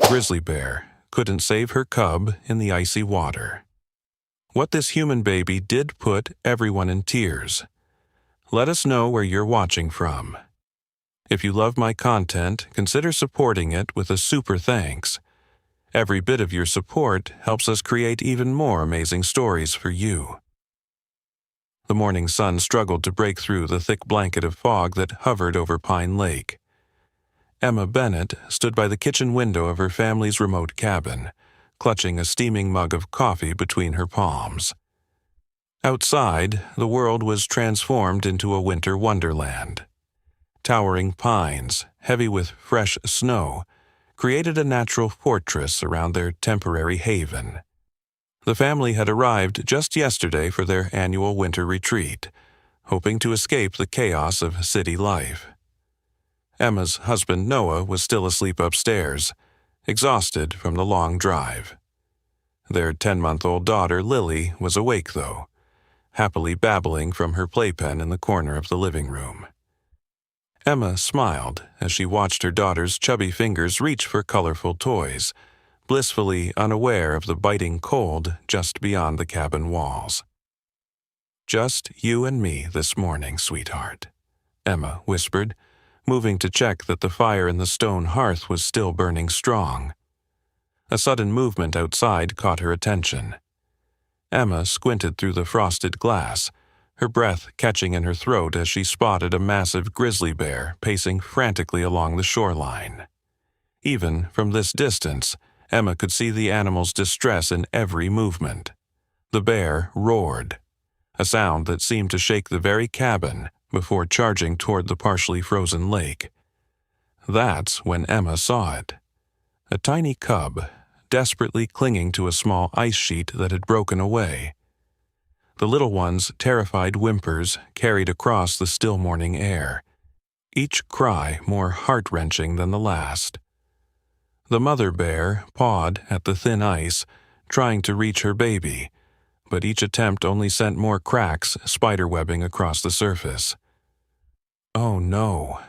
Grizzly bear couldn't save her cub in the icy water. What this human baby did put everyone in tears. Let us know where you're watching from. If you love my content, consider supporting it with a super thanks. Every bit of your support helps us create even more amazing stories for you. The morning sun struggled to break through the thick blanket of fog that hovered over Pine Lake. Emma Bennett stood by the kitchen window of her family's remote cabin, clutching a steaming mug of coffee between her palms. Outside, the world was transformed into a winter wonderland. Towering pines, heavy with fresh snow, created a natural fortress around their temporary haven. The family had arrived just yesterday for their annual winter retreat, hoping to escape the chaos of city life. Emma's husband Noah was still asleep upstairs, exhausted from the long drive. Their 10-month-old daughter Lily was awake, though, happily babbling from her playpen in the corner of the living room. Emma smiled as she watched her daughter's chubby fingers reach for colorful toys, blissfully unaware of the biting cold just beyond the cabin walls. "Just you and me this morning, sweetheart," Emma whispered, moving to check that the fire in the stone hearth was still burning strong. A sudden movement outside caught her attention. Emma squinted through the frosted glass, her breath catching in her throat as she spotted a massive grizzly bear pacing frantically along the shoreline. Even from this distance, Emma could see the animal's distress in every movement. The bear roared, a sound that seemed to shake the very cabin before charging toward the partially frozen lake. That's when Emma saw it. A tiny cub, desperately clinging to a small ice sheet that had broken away. The little one's terrified whimpers carried across the still morning air, each cry more heart-wrenching than the last. The mother bear pawed at the thin ice, trying to reach her baby, but each attempt only sent more cracks spiderwebbing across the surface. "Oh no,"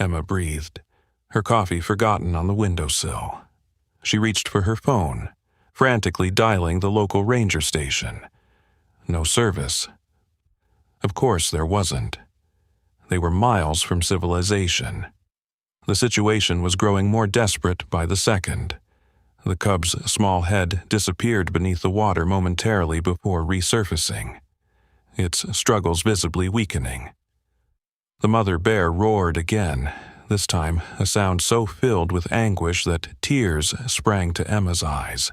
Emma breathed, her coffee forgotten on the windowsill. She reached for her phone, frantically dialing the local ranger station. No service. Of course there wasn't. They were miles from civilization. The situation was growing more desperate by the second. The cub's small head disappeared beneath the water momentarily before resurfacing, its struggles visibly weakening. The mother bear roared again, this time a sound so filled with anguish that tears sprang to Emma's eyes.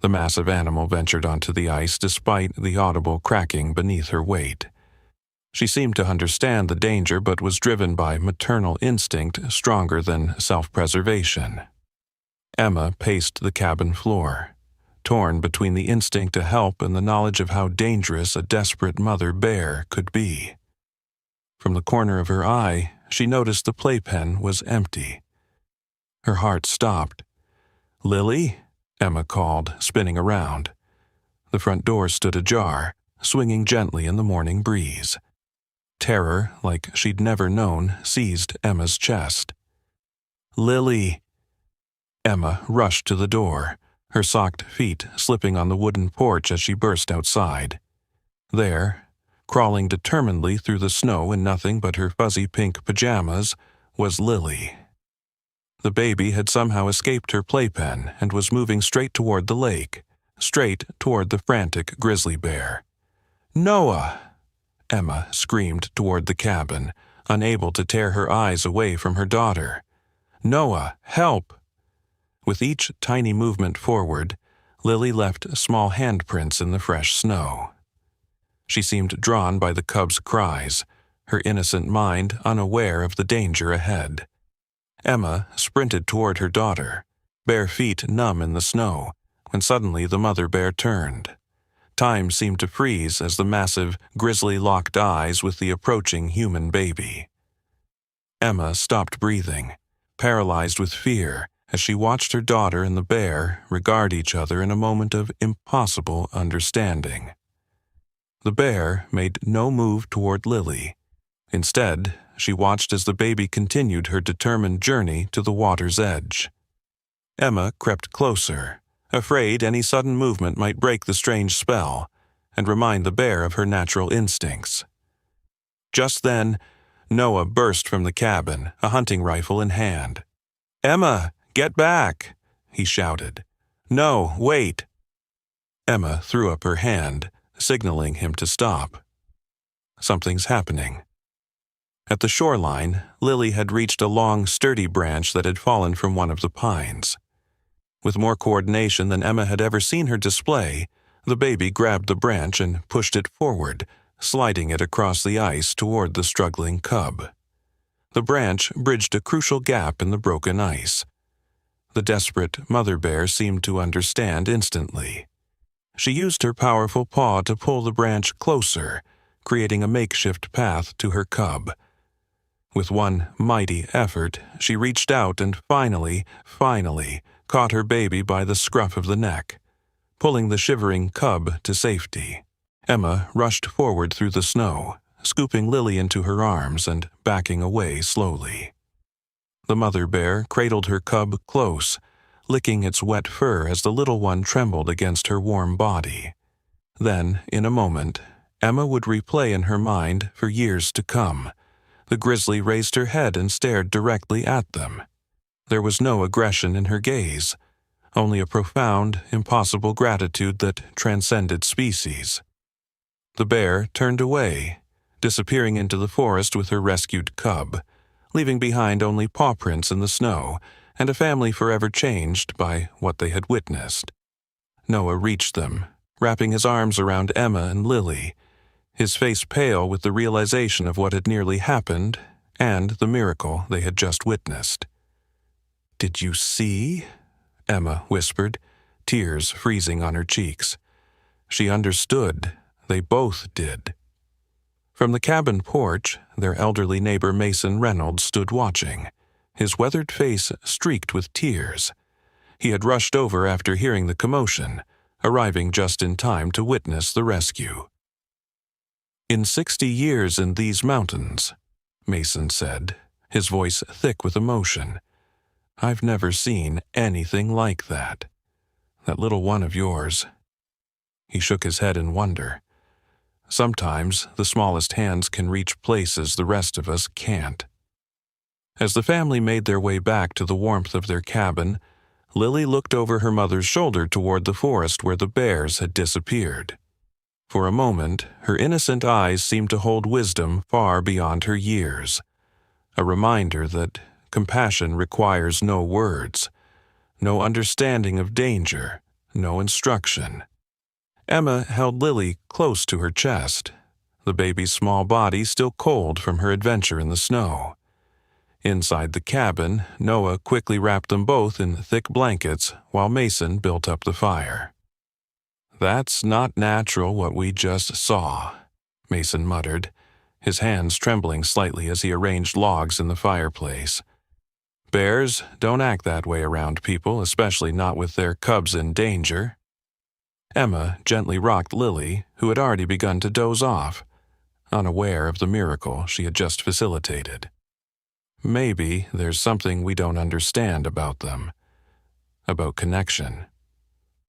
The massive animal ventured onto the ice despite the audible cracking beneath her weight. She seemed to understand the danger but was driven by maternal instinct stronger than self-preservation. Emma paced the cabin floor, torn between the instinct to help and the knowledge of how dangerous a desperate mother bear could be. From the corner of her eye, she noticed the playpen was empty. Her heart stopped. "Lily?" Emma called, spinning around. The front door stood ajar, swinging gently in the morning breeze. Terror, like she'd never known, seized Emma's chest. "Lily!" Emma rushed to the door, her socked feet slipping on the wooden porch as she burst outside. There, crawling determinedly through the snow in nothing but her fuzzy pink pajamas, was Lily. The baby had somehow escaped her playpen and was moving straight toward the lake, straight toward the frantic grizzly bear. "Noah!" Emma screamed toward the cabin, unable to tear her eyes away from her daughter. "Noah, help!" With each tiny movement forward, Lily left small handprints in the fresh snow. She seemed drawn by the cub's cries, her innocent mind unaware of the danger ahead. Emma sprinted toward her daughter, bare feet numb in the snow, when suddenly the mother bear turned. Time seemed to freeze as the massive grizzly locked eyes with the approaching human baby. Emma stopped breathing, paralyzed with fear, as she watched her daughter and the bear regard each other in a moment of impossible understanding. The bear made no move toward Lily. Instead, she watched as the baby continued her determined journey to the water's edge. Emma crept closer, afraid any sudden movement might break the strange spell and remind the bear of her natural instincts. Just then, Noah burst from the cabin, a hunting rifle in hand. "Emma, get back!" he shouted. "No, wait!" Emma threw up her hand, signaling him to stop. Something's happening. At the shoreline, Lily had reached a long, sturdy branch that had fallen from one of the pines. With more coordination than Emma had ever seen her display, the baby grabbed the branch and pushed it forward, sliding it across the ice toward the struggling cub. The branch bridged a crucial gap in the broken ice. The desperate mother bear seemed to understand instantly. She used her powerful paw to pull the branch closer, creating a makeshift path to her cub. With one mighty effort, she reached out and finally caught her baby by the scruff of the neck, pulling the shivering cub to safety. Emma rushed forward through the snow, scooping Lily into her arms and backing away slowly. The mother bear cradled her cub close, licking its wet fur as the little one trembled against her warm body. Then, in a moment, Emma would replay in her mind for years to come. The grizzly raised her head and stared directly at them. There was no aggression in her gaze, only a profound, impossible gratitude that transcended species. The bear turned away, disappearing into the forest with her rescued cub, leaving behind only paw prints in the snow and a family forever changed by what they had witnessed. Noah reached them, wrapping his arms around Emma and Lily, his face pale with the realization of what had nearly happened and the miracle they had just witnessed. "Did you see?" Emma whispered, tears freezing on her cheeks. She understood. They both did. From the cabin porch, their elderly neighbor Mason Reynolds stood watching, his weathered face streaked with tears. He had rushed over after hearing the commotion, arriving just in time to witness the rescue. "In 60 years in these mountains," Mason said, his voice thick with emotion, "I've never seen anything like that. That little one of yours." He shook his head in wonder. Sometimes the smallest hands can reach places the rest of us can't. As the family made their way back to the warmth of their cabin, Lily looked over her mother's shoulder toward the forest where the bears had disappeared. For a moment, her innocent eyes seemed to hold wisdom far beyond her years, a reminder that compassion requires no words, no understanding of danger, no instruction. Emma held Lily close to her chest, the baby's small body still cold from her adventure in the snow. Inside the cabin, Noah quickly wrapped them both in thick blankets while Mason built up the fire. "That's not natural what we just saw," Mason muttered, his hands trembling slightly as he arranged logs in the fireplace. "Bears don't act that way around people, especially not with their cubs in danger." Emma gently rocked Lily, who had already begun to doze off, unaware of the miracle she had just facilitated. "Maybe there's something we don't understand about them, about connection."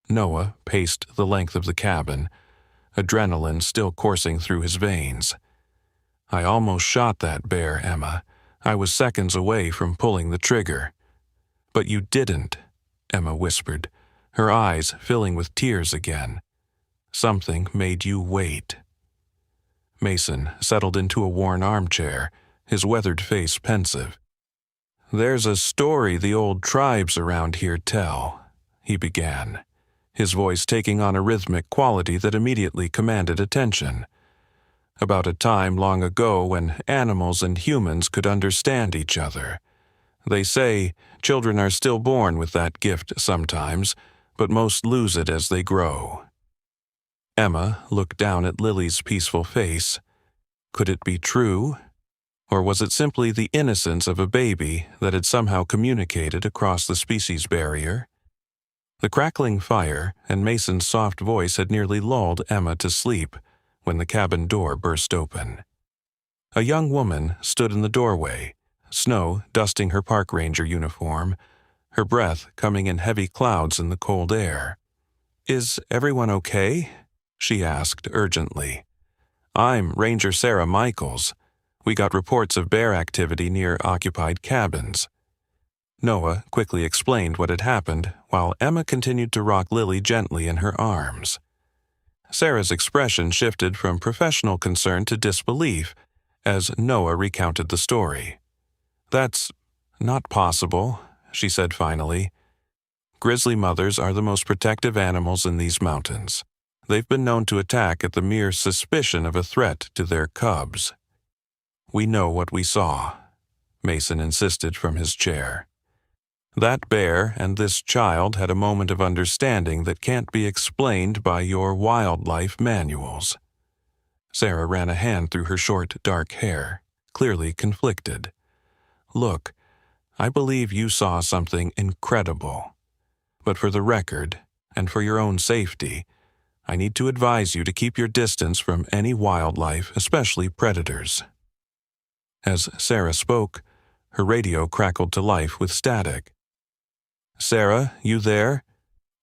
Noah paced the length of the cabin, adrenaline still coursing through his veins. "I almost shot that bear, Emma. I was seconds away from pulling the trigger." "But you didn't," Emma whispered, her eyes filling with tears again. "Something made you wait." Mason settled into a worn armchair, his weathered face pensive. "There's a story the old tribes around here tell," he began, his voice taking on a rhythmic quality that immediately commanded attention. "About a time long ago when animals and humans could understand each other. They say children are still born with that gift sometimes, but most lose it as they grow." Emma looked down at Lily's peaceful face. Could it be true? Or was it simply the innocence of a baby that had somehow communicated across the species barrier? The crackling fire and Mason's soft voice had nearly lulled Emma to sleep when the cabin door burst open. A young woman stood in the doorway, snow dusting her park ranger uniform, her breath coming in heavy clouds in the cold air. "Is everyone okay?" she asked urgently. "I'm Ranger Sarah Michaels. We got reports of bear activity near occupied cabins." Noah quickly explained what had happened, while Emma continued to rock Lily gently in her arms. Sarah's expression shifted from professional concern to disbelief as Noah recounted the story. "That's not possible," she said finally. "Grizzly mothers are the most protective animals in these mountains. They've been known to attack at the mere suspicion of a threat to their cubs." "We know what we saw," Mason insisted from his chair. "That bear and this child had a moment of understanding that can't be explained by your wildlife manuals." Sarah ran a hand through her short, dark hair, clearly conflicted. "Look, I believe you saw something incredible. But for the record, and for your own safety, I need to advise you to keep your distance from any wildlife, especially predators." As Sarah spoke, her radio crackled to life with static. "Sarah, you there?"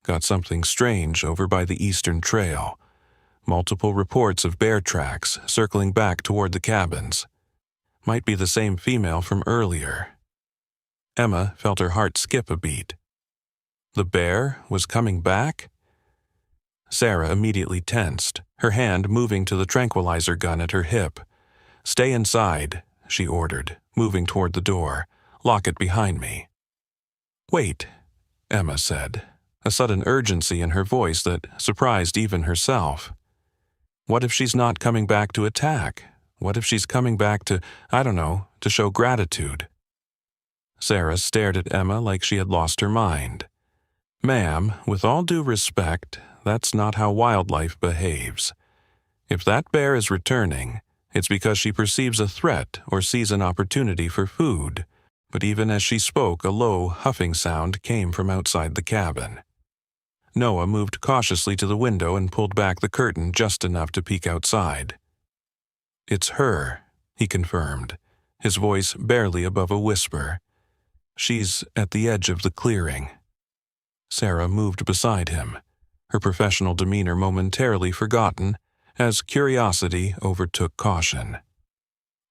"Got something strange over by the eastern trail. Multiple reports of bear tracks circling back toward the cabins. Might be the same female from earlier." Emma felt her heart skip a beat. The bear was coming back? Sarah immediately tensed, her hand moving to the tranquilizer gun at her hip. "Stay inside," she ordered, moving toward the door. "Lock it behind me." "Wait," Emma said, a sudden urgency in her voice that surprised even herself. "What if she's not coming back to attack? What if she's coming back to, I don't know, to show gratitude?" Sarah stared at Emma like she had lost her mind. "Ma'am, with all due respect, that's not how wildlife behaves. If that bear is returning, it's because she perceives a threat or sees an opportunity for food." But even as she spoke, a low, huffing sound came from outside the cabin. Noah moved cautiously to the window and pulled back the curtain just enough to peek outside. "It's her," he confirmed, his voice barely above a whisper. "She's at the edge of the clearing." Sarah moved beside him, her professional demeanor momentarily forgotten as curiosity overtook caution.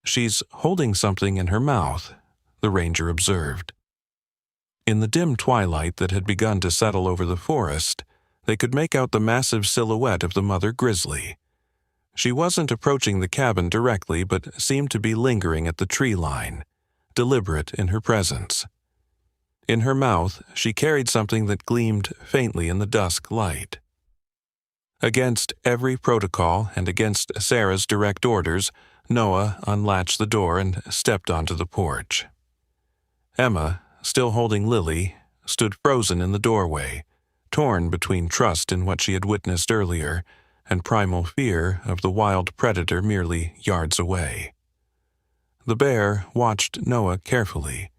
"She's holding something in her mouth," the ranger observed. In the dim twilight that had begun to settle over the forest, they could make out the massive silhouette of the mother grizzly. She wasn't approaching the cabin directly, but seemed to be lingering at the tree line, deliberate in her presence. In her mouth, she carried something that gleamed faintly in the dusk light. Against every protocol and against Sarah's direct orders, Noah unlatched the door and stepped onto the porch. Emma, still holding Lily, stood frozen in the doorway, torn between trust in what she had witnessed earlier and primal fear of the wild predator merely yards away. The bear watched Noah carefully,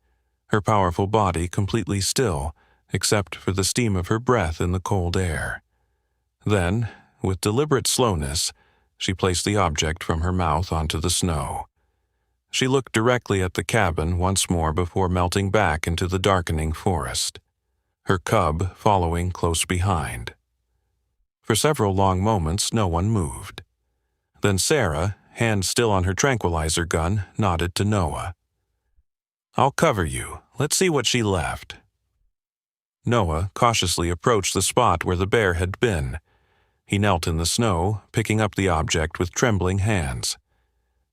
her powerful body completely still, except for the steam of her breath in the cold air. Then, with deliberate slowness, she placed the object from her mouth onto the snow. She looked directly at the cabin once more before melting back into the darkening forest, her cub following close behind. For several long moments, no one moved. Then Sarah, hand still on her tranquilizer gun, nodded to Noah. "I'll cover you. Let's see what she left." Noah cautiously approached the spot where the bear had been. He knelt in the snow, picking up the object with trembling hands.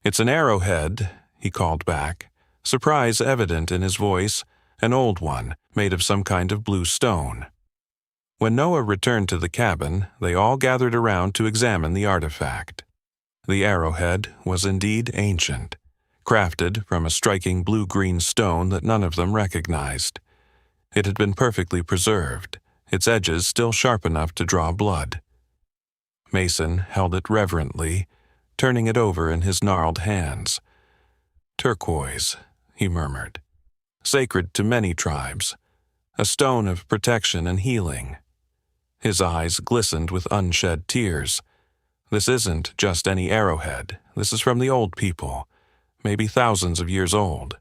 "It's an arrowhead," he called back, surprise evident in his voice, an old one, made of some kind of blue stone. When Noah returned to the cabin, they all gathered around to examine the artifact. The arrowhead was indeed ancient, crafted from a striking blue-green stone that none of them recognized. It had been perfectly preserved, its edges still sharp enough to draw blood. Mason held it reverently, turning it over in his gnarled hands. "Turquoise," he murmured. "Sacred to many tribes. A stone of protection and healing." His eyes glistened with unshed tears. "This isn't just any arrowhead. This is from the old people, maybe thousands of years old."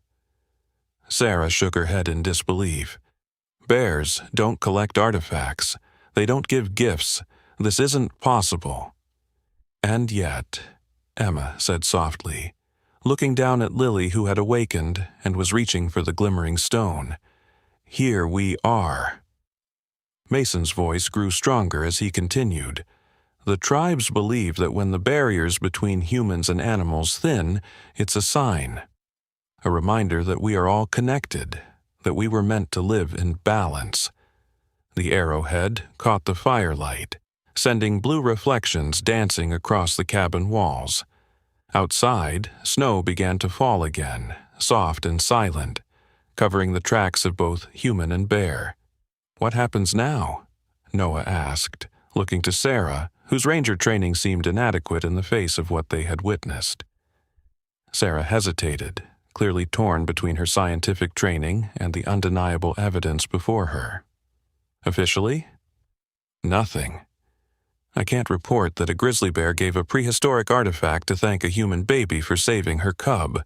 Sarah shook her head in disbelief. Bears don't collect artifacts. They don't give gifts. This isn't possible." "And yet," Emma said softly, looking down at Lily, who had awakened and was reaching for the glimmering stone, "here we are." Mason's voice grew stronger as he continued. "The tribes believe that when the barriers between humans and animals thin, it's a sign. A reminder that we are all connected, that we were meant to live in balance." The arrowhead caught the firelight, sending blue reflections dancing across the cabin walls. Outside, snow began to fall again, soft and silent, covering the tracks of both human and bear. "What happens now?" Noah asked, looking to Sarah, whose ranger training seemed inadequate in the face of what they had witnessed. Sarah hesitated, clearly torn between her scientific training and the undeniable evidence before her. "Officially? Nothing. I can't report that a grizzly bear gave a prehistoric artifact to thank a human baby for saving her cub.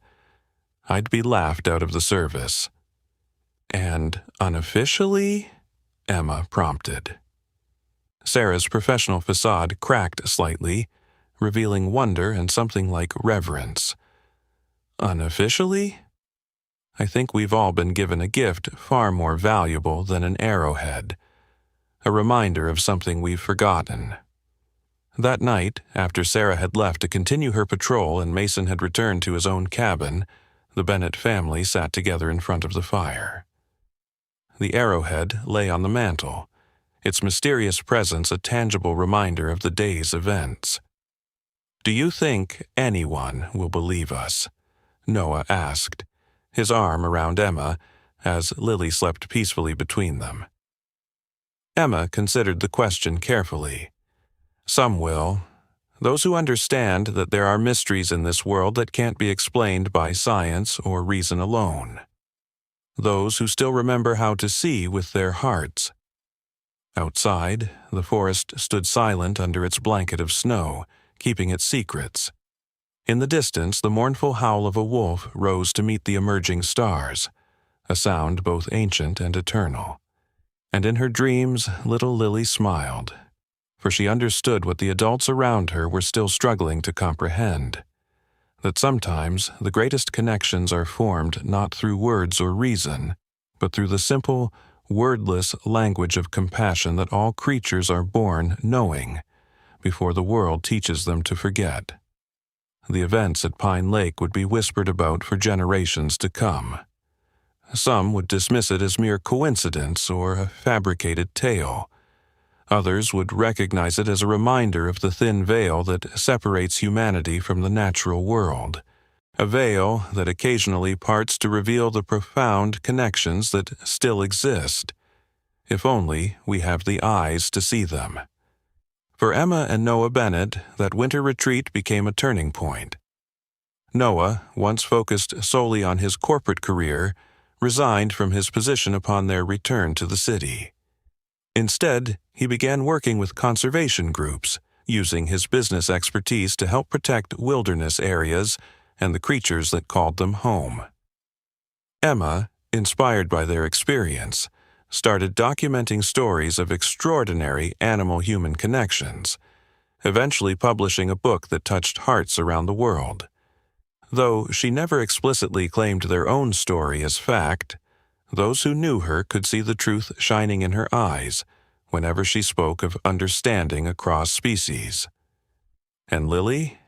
I'd be laughed out of the service." "And unofficially?" Emma prompted. Sarah's professional facade cracked slightly, revealing wonder and something like reverence. "Unofficially? I think we've all been given a gift far more valuable than an arrowhead, a reminder of something we've forgotten." That night, after Sarah had left to continue her patrol and Mason had returned to his own cabin, the Bennett family sat together in front of the fire. The arrowhead lay on the mantel, its mysterious presence a tangible reminder of the day's events. "Do you think anyone will believe us?" Noah asked, his arm around Emma, as Lily slept peacefully between them. Emma considered the question carefully. "Some will. Those who understand that there are mysteries in this world that can't be explained by science or reason alone. Those who still remember how to see with their hearts." Outside, the forest stood silent under its blanket of snow, keeping its secrets. In the distance, the mournful howl of a wolf rose to meet the emerging stars, a sound both ancient and eternal. And in her dreams, little Lily smiled, for she understood what the adults around her were still struggling to comprehend, that sometimes the greatest connections are formed not through words or reason, but through the simple, wordless language of compassion that all creatures are born knowing, before the world teaches them to forget. The events at Pine Lake would be whispered about for generations to come. Some would dismiss it as mere coincidence or a fabricated tale. Others would recognize it as a reminder of the thin veil that separates humanity from the natural world, a veil that occasionally parts to reveal the profound connections that still exist, if only we have the eyes to see them. For Emma and Noah Bennett, that winter retreat became a turning point. Noah, once focused solely on his corporate career, resigned from his position upon their return to the city. Instead, he began working with conservation groups, using his business expertise to help protect wilderness areas and the creatures that called them home. Emma, inspired by their experience, started documenting stories of extraordinary animal-human connections, eventually publishing a book that touched hearts around the world. Though she never explicitly claimed their own story as fact, those who knew her could see the truth shining in her eyes whenever she spoke of understanding across species. And Lily,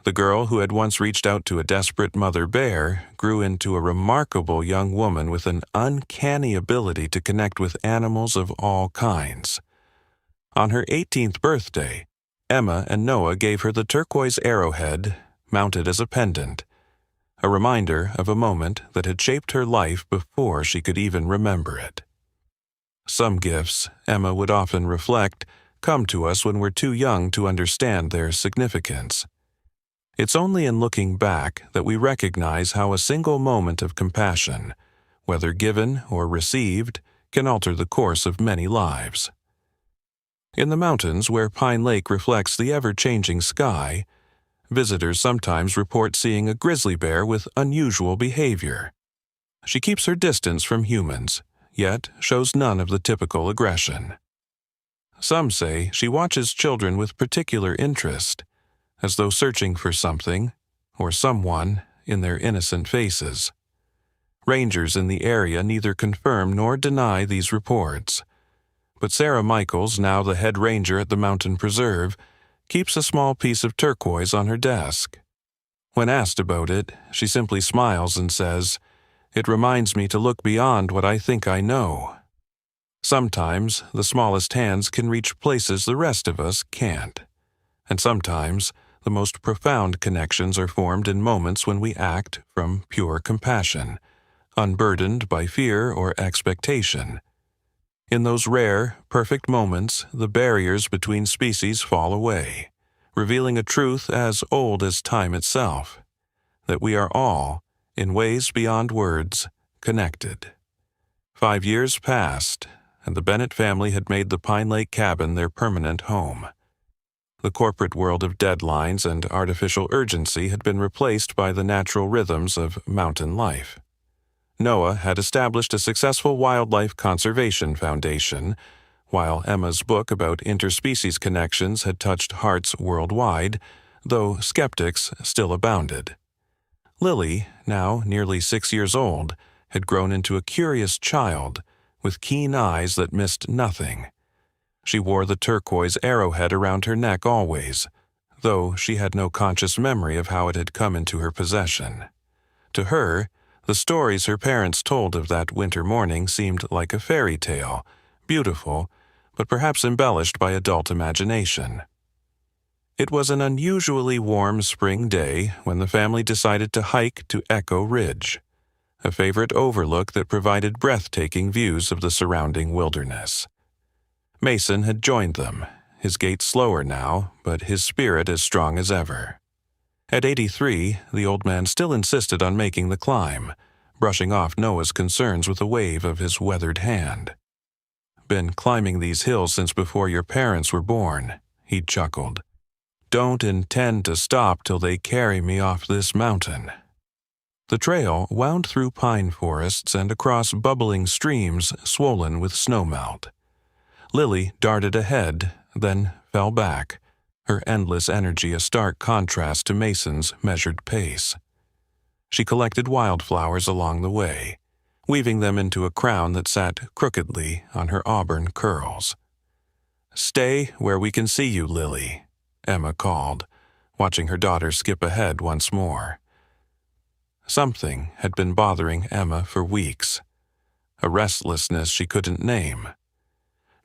the girl who had once reached out to a desperate mother bear, grew into a remarkable young woman with an uncanny ability to connect with animals of all kinds. On her 18th birthday, Emma and Noah gave her the turquoise arrowhead, mounted as a pendant, a reminder of a moment that had shaped her life before she could even remember it. Some gifts, Emma would often reflect, come to us when we're too young to understand their significance. It's only in looking back that we recognize how a single moment of compassion, whether given or received, can alter the course of many lives. In the mountains where Pine Lake reflects the ever-changing sky, visitors sometimes report seeing a grizzly bear with unusual behavior. She keeps her distance from humans, yet shows none of the typical aggression. Some say she watches children with particular interest, as though searching for something or someone in their innocent faces. Rangers in the area neither confirm nor deny these reports, but Sarah Michaels, now the head ranger at the mountain preserve, keeps a small piece of turquoise on her desk. When asked about it, she simply smiles and says, "It reminds me to look beyond what I think I know." Sometimes the smallest hands can reach places the rest of us can't, and sometimes the most profound connections are formed in moments when we act from pure compassion, unburdened by fear or expectation. In those rare, perfect moments, the barriers between species fall away, revealing a truth as old as time itself, that we are all, in ways beyond words, connected. 5 years passed, and the Bennett family had made the Pine Lake cabin their permanent home. The corporate world of deadlines and artificial urgency had been replaced by the natural rhythms of mountain life. Noah had established a successful wildlife conservation foundation, while Emma's book about interspecies connections had touched hearts worldwide, though skeptics still abounded. Lily, now nearly 6 years old, had grown into a curious child, with keen eyes that missed nothing. She wore the turquoise arrowhead around her neck always, though she had no conscious memory of how it had come into her possession. To her, the stories her parents told of that winter morning seemed like a fairy tale, beautiful, but perhaps embellished by adult imagination. It was an unusually warm spring day when the family decided to hike to Echo Ridge, a favorite overlook that provided breathtaking views of the surrounding wilderness. Mason had joined them, his gait slower now, but his spirit as strong as ever. At 83, the old man still insisted on making the climb, brushing off Noah's concerns with a wave of his weathered hand. "Been climbing these hills since before your parents were born," he chuckled. "Don't intend to stop till they carry me off this mountain." The trail wound through pine forests and across bubbling streams swollen with snowmelt. Lily darted ahead, then fell back, her endless energy a stark contrast to Mason's measured pace. She collected wildflowers along the way, weaving them into a crown that sat crookedly on her auburn curls. "Stay where we can see you, Lily," Emma called, watching her daughter skip ahead once more. Something had been bothering Emma for weeks, a restlessness she couldn't name.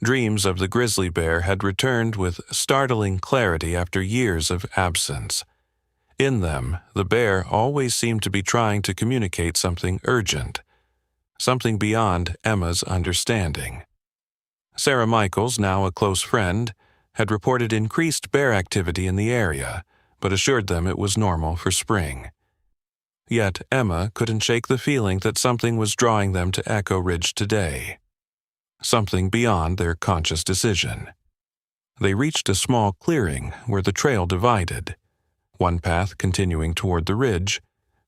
Dreams of the grizzly bear had returned with startling clarity after years of absence. In them, the bear always seemed to be trying to communicate something urgent, something beyond Emma's understanding. Sarah Michaels, now a close friend, had reported increased bear activity in the area, but assured them it was normal for spring. Yet Emma couldn't shake the feeling that something was drawing them to Echo Ridge today. Something beyond their conscious decision. They reached a small clearing where the trail divided, one path continuing toward the ridge,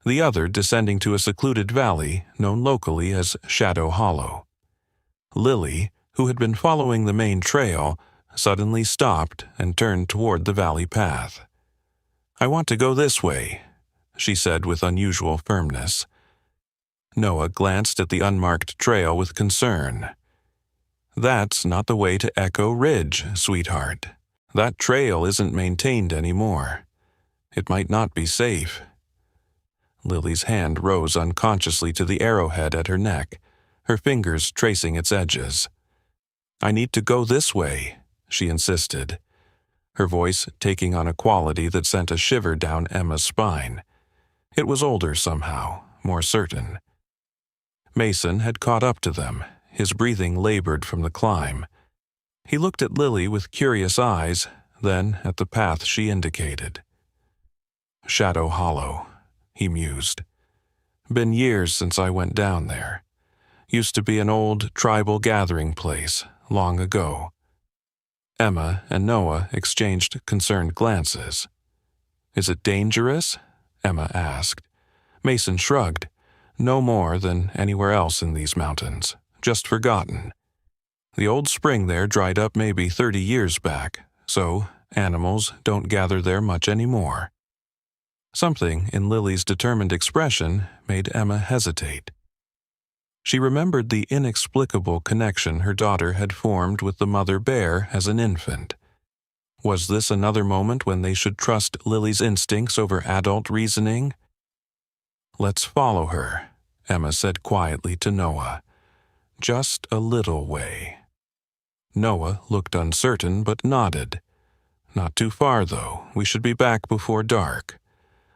the other descending to a secluded valley known locally as Shadow Hollow. Lily, who had been following the main trail, suddenly stopped and turned toward the valley path. "I want to go this way," she said with unusual firmness. Noah glanced at the unmarked trail with concern. "That's not the way to Echo Ridge, sweetheart. That trail isn't maintained anymore. It might not be safe." Lily's hand rose unconsciously to the arrowhead at her neck, her fingers tracing its edges. "I need to go this way," she insisted, her voice taking on a quality that sent a shiver down Emma's spine. It was older somehow, more certain. Mason had caught up to them, his breathing labored from the climb. He looked at Lily with curious eyes, then at the path she indicated. "Shadow Hollow," he mused. "Been years since I went down there. Used to be an old tribal gathering place, long ago." Emma and Noah exchanged concerned glances. "Is it dangerous?" Emma asked. Mason shrugged. "No more than anywhere else in these mountains. just forgotten. The old spring there dried up maybe 30 years back, so animals don't gather there much anymore. Something in Lily's determined expression made Emma hesitate. She remembered the inexplicable connection her daughter had formed with the mother bear as an infant. Was this another moment when they should trust Lily's instincts over adult reasoning? "Let's follow her," Emma said quietly to Noah. "Just a little way." Noah looked uncertain but nodded. "Not too far, though. We should be back before dark."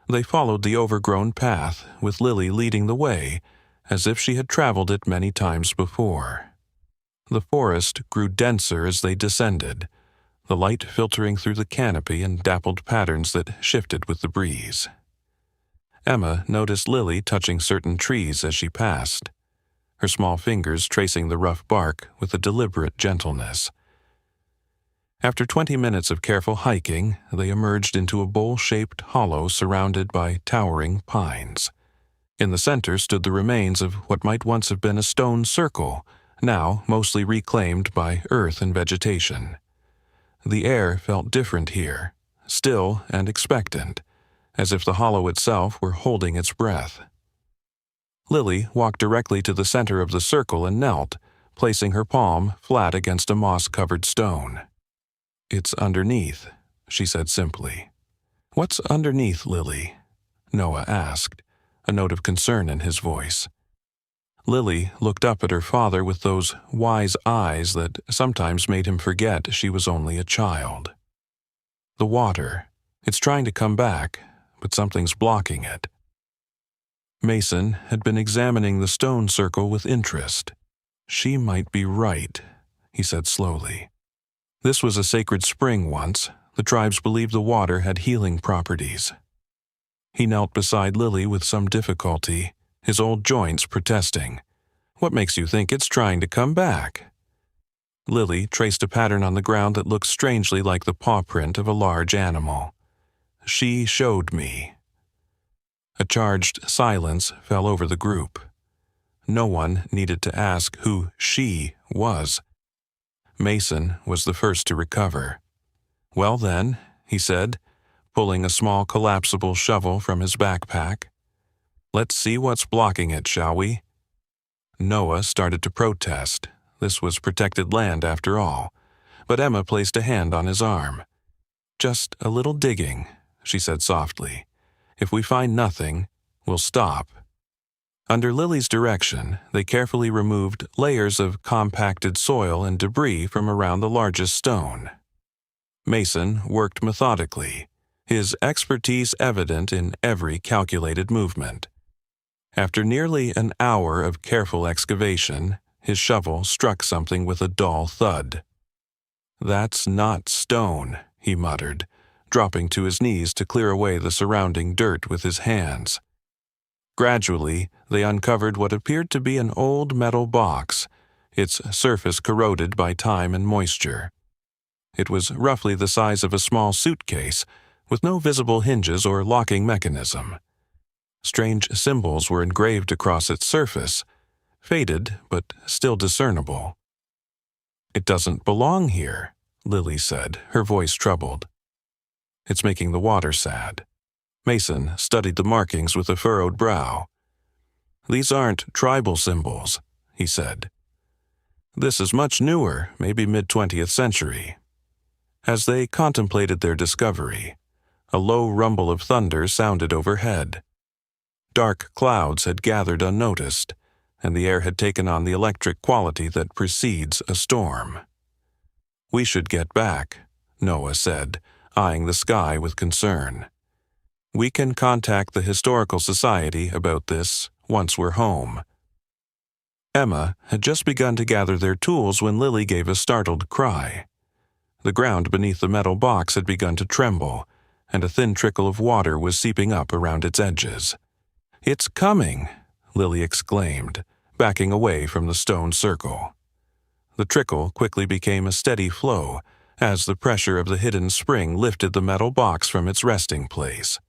They followed the overgrown path, with Lily leading the way, as if she had traveled it many times before. The forest grew denser as they descended, the light filtering through the canopy in dappled patterns that shifted with the breeze. Emma noticed Lily touching certain trees as she passed, her small fingers tracing the rough bark with a deliberate gentleness. After 20 minutes of careful hiking, they emerged into a bowl-shaped hollow surrounded by towering pines. In the center stood the remains of what might once have been a stone circle, now mostly reclaimed by earth and vegetation. The air felt different here, still and expectant, as if the hollow itself were holding its breath. Lily walked directly to the center of the circle and knelt, placing her palm flat against a moss-covered stone. "It's underneath," she said simply. "What's underneath, Lily?" Noah asked, a note of concern in his voice. Lily looked up at her father with those wise eyes that sometimes made him forget she was only a child. "The water. It's trying to come back, but something's blocking it." Mason had been examining the stone circle with interest. "She might be right," he said slowly. "This was a sacred spring once. The tribes believed the water had healing properties." He knelt beside Lily with some difficulty, his old joints protesting. "What makes you think it's trying to come back?" Lily traced a pattern on the ground that looked strangely like the paw print of a large animal. "She showed me." A charged silence fell over the group. No one needed to ask who she was. Mason was the first to recover. "Well then," he said, pulling a small collapsible shovel from his backpack. "Let's see what's blocking it, shall we?" Noah started to protest. This was protected land after all. But Emma placed a hand on his arm. "Just a little digging," she said softly. "If we find nothing, we'll stop." Under Lily's direction, they carefully removed layers of compacted soil and debris from around the largest stone. Mason worked methodically, his expertise evident in every calculated movement. After nearly an hour of careful excavation, his shovel struck something with a dull thud. "That's not stone," he muttered, dropping to his knees to clear away the surrounding dirt with his hands. Gradually, they uncovered what appeared to be an old metal box, its surface corroded by time and moisture. It was roughly the size of a small suitcase, with no visible hinges or locking mechanism. Strange symbols were engraved across its surface, faded but still discernible. "It doesn't belong here," Lily said, her voice troubled. "It's making the water sad." Mason studied the markings with a furrowed brow. "These aren't tribal symbols," he said. "This is much newer, maybe mid-20th century." As they contemplated their discovery, a low rumble of thunder sounded overhead. Dark clouds had gathered unnoticed, and the air had taken on the electric quality that precedes a storm. "We should get back," Noah said, eyeing the sky with concern. "We can contact the Historical Society about this once we're home." Emma had just begun to gather their tools when Lily gave a startled cry. The ground beneath the metal box had begun to tremble, and a thin trickle of water was seeping up around its edges. "It's coming!" Lily exclaimed, backing away from the stone circle. The trickle quickly became a steady flow as the pressure of the hidden spring lifted the metal box from its resting place.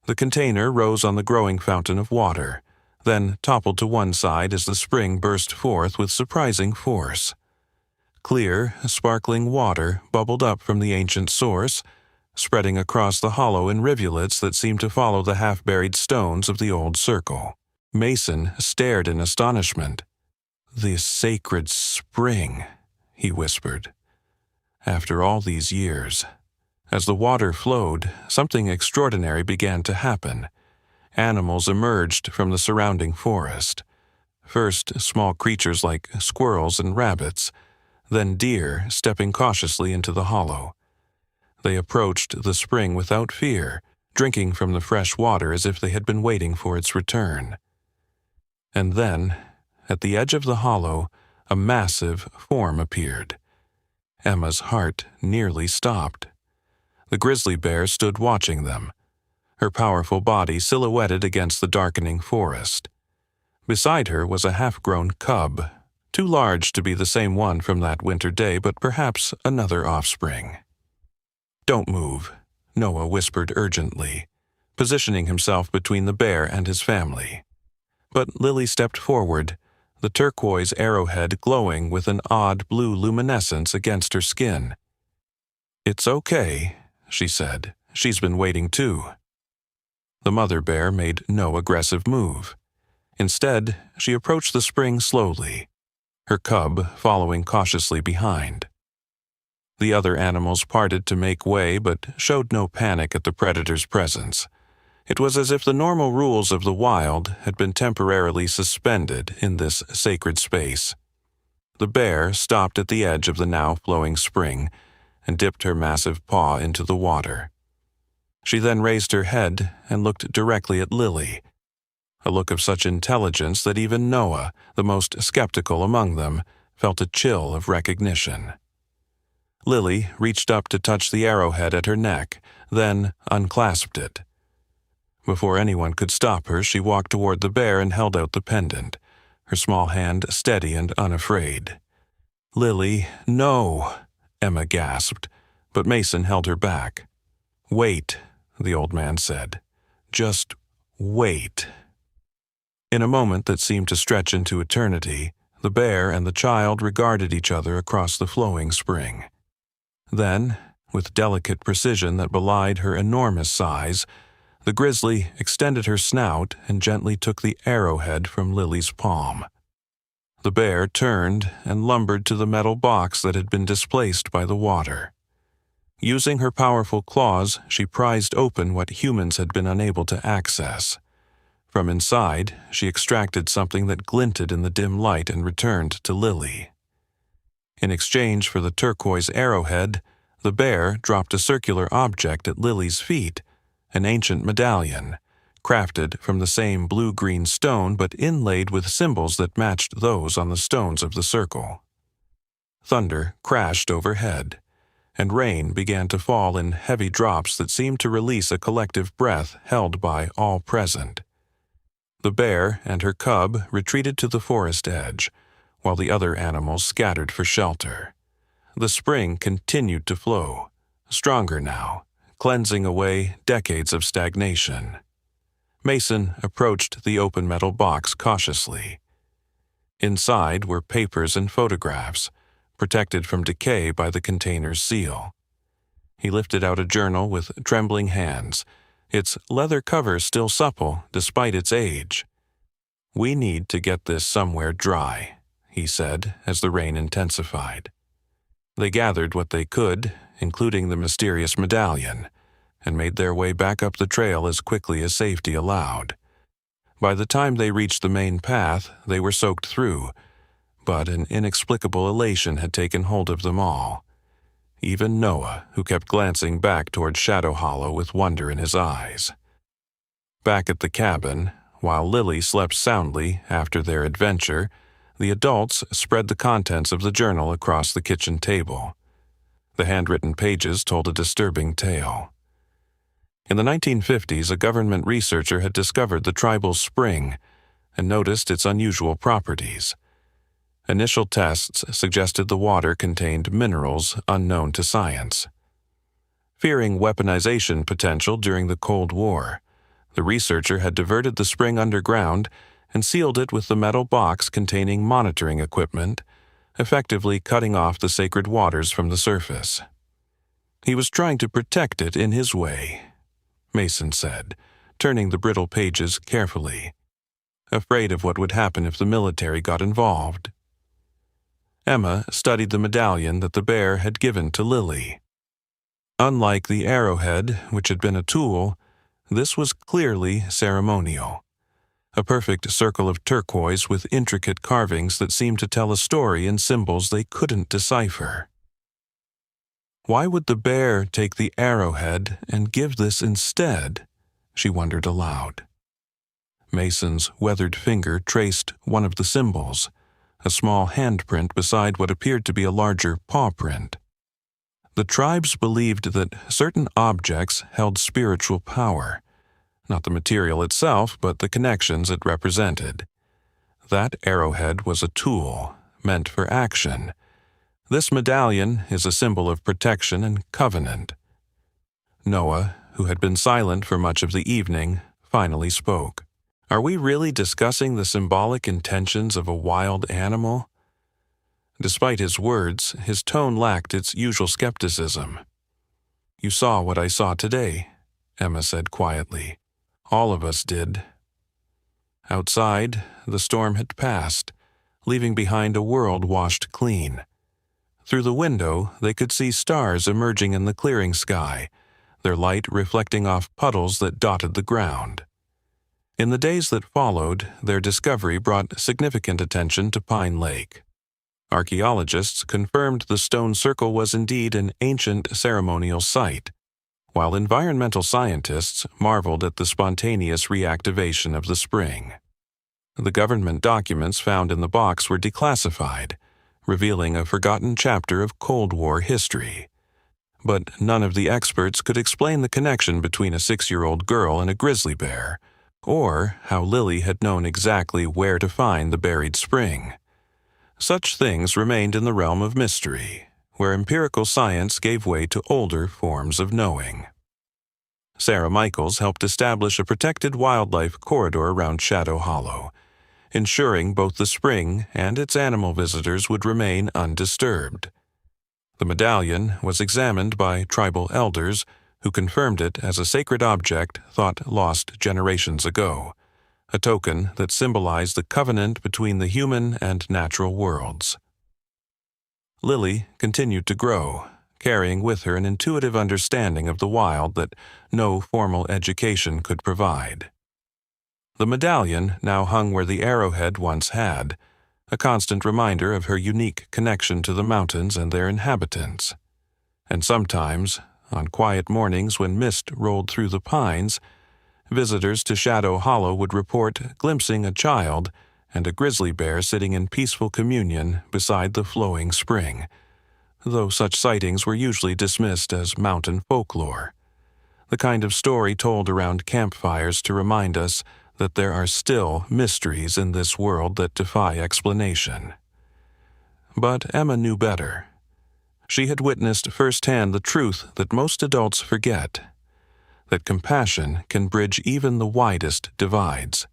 The container rose on the growing fountain of water, then toppled to one side as the spring burst forth with surprising force. Clear, sparkling water bubbled up from the ancient source, spreading across the hollow in rivulets that seemed to follow the half-buried stones of the old circle. Mason stared in astonishment. "The sacred spring," he whispered. "After all these years." As the water flowed, something extraordinary began to happen. Animals emerged from the surrounding forest. First, small creatures like squirrels and rabbits, then deer stepping cautiously into the hollow. They approached the spring without fear, drinking from the fresh water as if they had been waiting for its return. And then, at the edge of the hollow, a massive form appeared. Emma's heart nearly stopped. The grizzly bear stood watching them, her powerful body silhouetted against the darkening forest. Beside her was a half-grown cub, too large to be the same one from that winter day, but perhaps another offspring. "Don't move," Noah whispered urgently, positioning himself between the bear and his family. But Lily stepped forward, the turquoise arrowhead glowing with an odd blue luminescence against her skin. "It's okay," she said. "She's been waiting too." The mother bear made no aggressive move. Instead, she approached the spring slowly, her cub following cautiously behind. The other animals parted to make way but showed no panic at the predator's presence. It was as if the normal rules of the wild had been temporarily suspended in this sacred space. The bear stopped at the edge of the now flowing spring and dipped her massive paw into the water. She then raised her head and looked directly at Lily, a look of such intelligence that even Noah, the most skeptical among them, felt a chill of recognition. Lily reached up to touch the arrowhead at her neck, then unclasped it. Before anyone could stop her, she walked toward the bear and held out the pendant, her small hand steady and unafraid. "Lily, no," Emma gasped, but Mason held her back. "Wait," the old man said. "Just wait." In a moment that seemed to stretch into eternity, the bear and the child regarded each other across the flowing spring. Then, with delicate precision that belied her enormous size, the grizzly extended her snout and gently took the arrowhead from Lily's palm. The bear turned and lumbered to the metal box that had been displaced by the water. Using her powerful claws, she prized open what humans had been unable to access. From inside, she extracted something that glinted in the dim light and returned to Lily. In exchange for the turquoise arrowhead, the bear dropped a circular object at Lily's feet, an ancient medallion, crafted from the same blue-green stone but inlaid with symbols that matched those on the stones of the circle. Thunder crashed overhead, and rain began to fall in heavy drops that seemed to release a collective breath held by all present. The bear and her cub retreated to the forest edge, while the other animals scattered for shelter. The spring continued to flow, stronger now, cleansing away decades of stagnation. Mason approached the open metal box cautiously. Inside were papers and photographs, protected from decay by the container's seal. He lifted out a journal with trembling hands, its leather cover still supple despite its age. "We need to get this somewhere dry," he said as the rain intensified. They gathered what they could, including the mysterious medallion, and made their way back up the trail as quickly as safety allowed. By the time they reached the main path, they were soaked through, but an inexplicable elation had taken hold of them all. Even Noah, who kept glancing back toward Shadow Hollow with wonder in his eyes. Back at the cabin, while Lily slept soundly after their adventure, the adults spread the contents of the journal across the kitchen table. The handwritten pages told a disturbing tale. In the 1950s, a government researcher had discovered the tribal spring and noticed its unusual properties. Initial tests suggested the water contained minerals unknown to science. Fearing weaponization potential during the Cold War, the researcher had diverted the spring underground and sealed it with the metal box containing monitoring equipment, effectively cutting off the sacred waters from the surface. He was trying to protect it in his way, Mason said, turning the brittle pages carefully, afraid of what would happen if the military got involved. Emma studied the medallion that the bear had given to Lily. Unlike the arrowhead, which had been a tool, this was clearly ceremonial. A perfect circle of turquoise with intricate carvings that seemed to tell a story in symbols they couldn't decipher. Why would the bear take the arrowhead and give this instead? She wondered aloud. Mason's weathered finger traced one of the symbols, a small handprint beside what appeared to be a larger paw print. The tribes believed that certain objects held spiritual power, not the material itself, but the connections it represented. That arrowhead was a tool, meant for action. This medallion is a symbol of protection and covenant. Noah, who had been silent for much of the evening, finally spoke. Are we really discussing the symbolic intentions of a wild animal? Despite his words, his tone lacked its usual skepticism. You saw what I saw today, Emma said quietly. All of us did. Outside, the storm had passed, leaving behind a world washed clean. Through the window, they could see stars emerging in the clearing sky, their light reflecting off puddles that dotted the ground. In the days that followed, their discovery brought significant attention to Pine Lake. Archaeologists confirmed the stone circle was indeed an ancient ceremonial site, while environmental scientists marveled at the spontaneous reactivation of the spring. The government documents found in the box were declassified, revealing a forgotten chapter of Cold War history. But none of the experts could explain the connection between a 6-year-old girl and a grizzly bear, or how Lily had known exactly where to find the buried spring. Such things remained in the realm of mystery, where empirical science gave way to older forms of knowing. Sarah Michaels helped establish a protected wildlife corridor around Shadow Hollow, ensuring both the spring and its animal visitors would remain undisturbed. The medallion was examined by tribal elders who confirmed it as a sacred object thought lost generations ago, a token that symbolized the covenant between the human and natural worlds. Lily continued to grow, carrying with her an intuitive understanding of the wild that no formal education could provide. The medallion now hung where the arrowhead once had, a constant reminder of her unique connection to the mountains and their inhabitants. And sometimes, on quiet mornings when mist rolled through the pines, visitors to Shadow Hollow would report glimpsing a child and a grizzly bear sitting in peaceful communion beside the flowing spring, though such sightings were usually dismissed as mountain folklore, the kind of story told around campfires to remind us that there are still mysteries in this world that defy explanation. But Emma knew better. She had witnessed firsthand the truth that most adults forget, that compassion can bridge even the widest divides,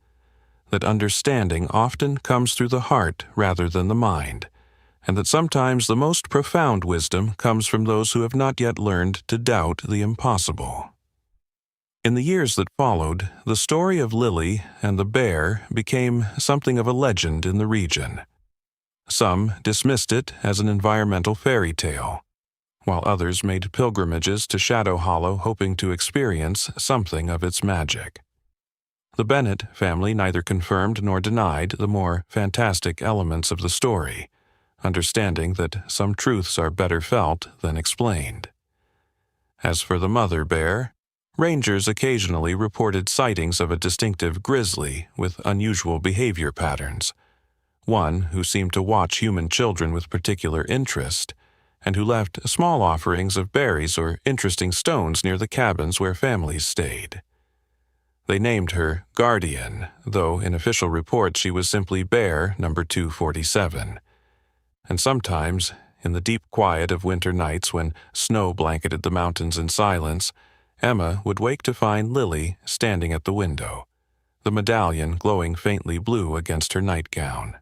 that understanding often comes through the heart rather than the mind, and that sometimes the most profound wisdom comes from those who have not yet learned to doubt the impossible. In the years that followed, the story of Lily and the bear became something of a legend in the region. Some dismissed it as an environmental fairy tale, while others made pilgrimages to Shadow Hollow hoping to experience something of its magic. The Bennett family neither confirmed nor denied the more fantastic elements of the story, understanding that some truths are better felt than explained. As for the mother bear, rangers occasionally reported sightings of a distinctive grizzly with unusual behavior patterns, one who seemed to watch human children with particular interest, and who left small offerings of berries or interesting stones near the cabins where families stayed. They named her Guardian, though in official reports she was simply Bear number 247. And sometimes, in the deep quiet of winter nights when snow blanketed the mountains in silence, Emma would wake to find Lily standing at the window, the medallion glowing faintly blue against her nightgown.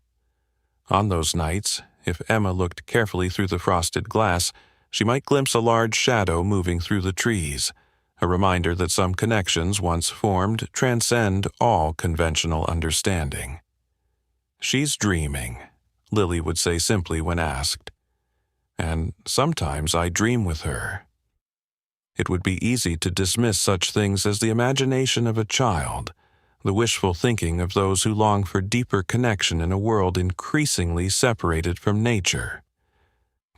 On those nights, if Emma looked carefully through the frosted glass, she might glimpse a large shadow moving through the trees, a reminder that some connections once formed transcend all conventional understanding. "She's dreaming," Lily would say simply when asked. "And sometimes I dream with her." It would be easy to dismiss such things as the imagination of a child, the wishful thinking of those who long for deeper connection in a world increasingly separated from nature.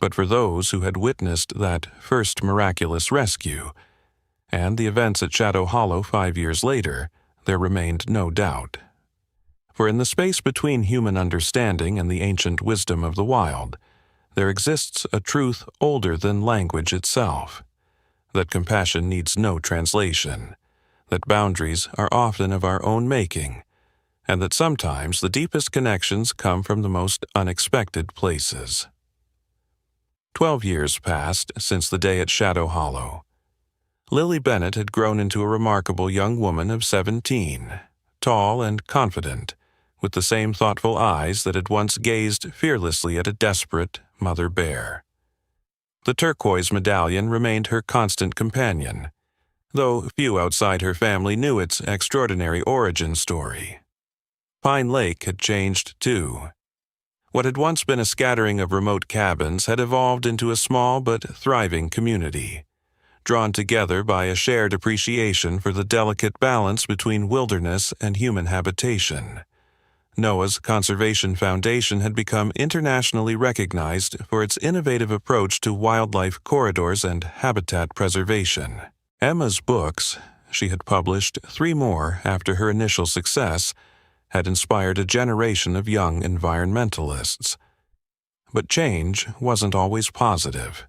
But for those who had witnessed that first miraculous rescue, and the events at Shadow Hollow 5 years later, there remained no doubt. For in the space between human understanding and the ancient wisdom of the wild, there exists a truth older than language itself, that compassion needs no translation, that boundaries are often of our own making, and that sometimes the deepest connections come from the most unexpected places. 12 years passed since the day at Shadow Hollow. Lily Bennett had grown into a remarkable young woman of 17, tall and confident, with the same thoughtful eyes that had once gazed fearlessly at a desperate mother bear. The turquoise medallion remained her constant companion, though few outside her family knew its extraordinary origin story. Pine Lake had changed too. What had once been a scattering of remote cabins had evolved into a small but thriving community, drawn together by a shared appreciation for the delicate balance between wilderness and human habitation. NOAA's Conservation Foundation had become internationally recognized for its innovative approach to wildlife corridors and habitat preservation. Emma's books, she had published 3 more after her initial success, had inspired a generation of young environmentalists. But change wasn't always positive.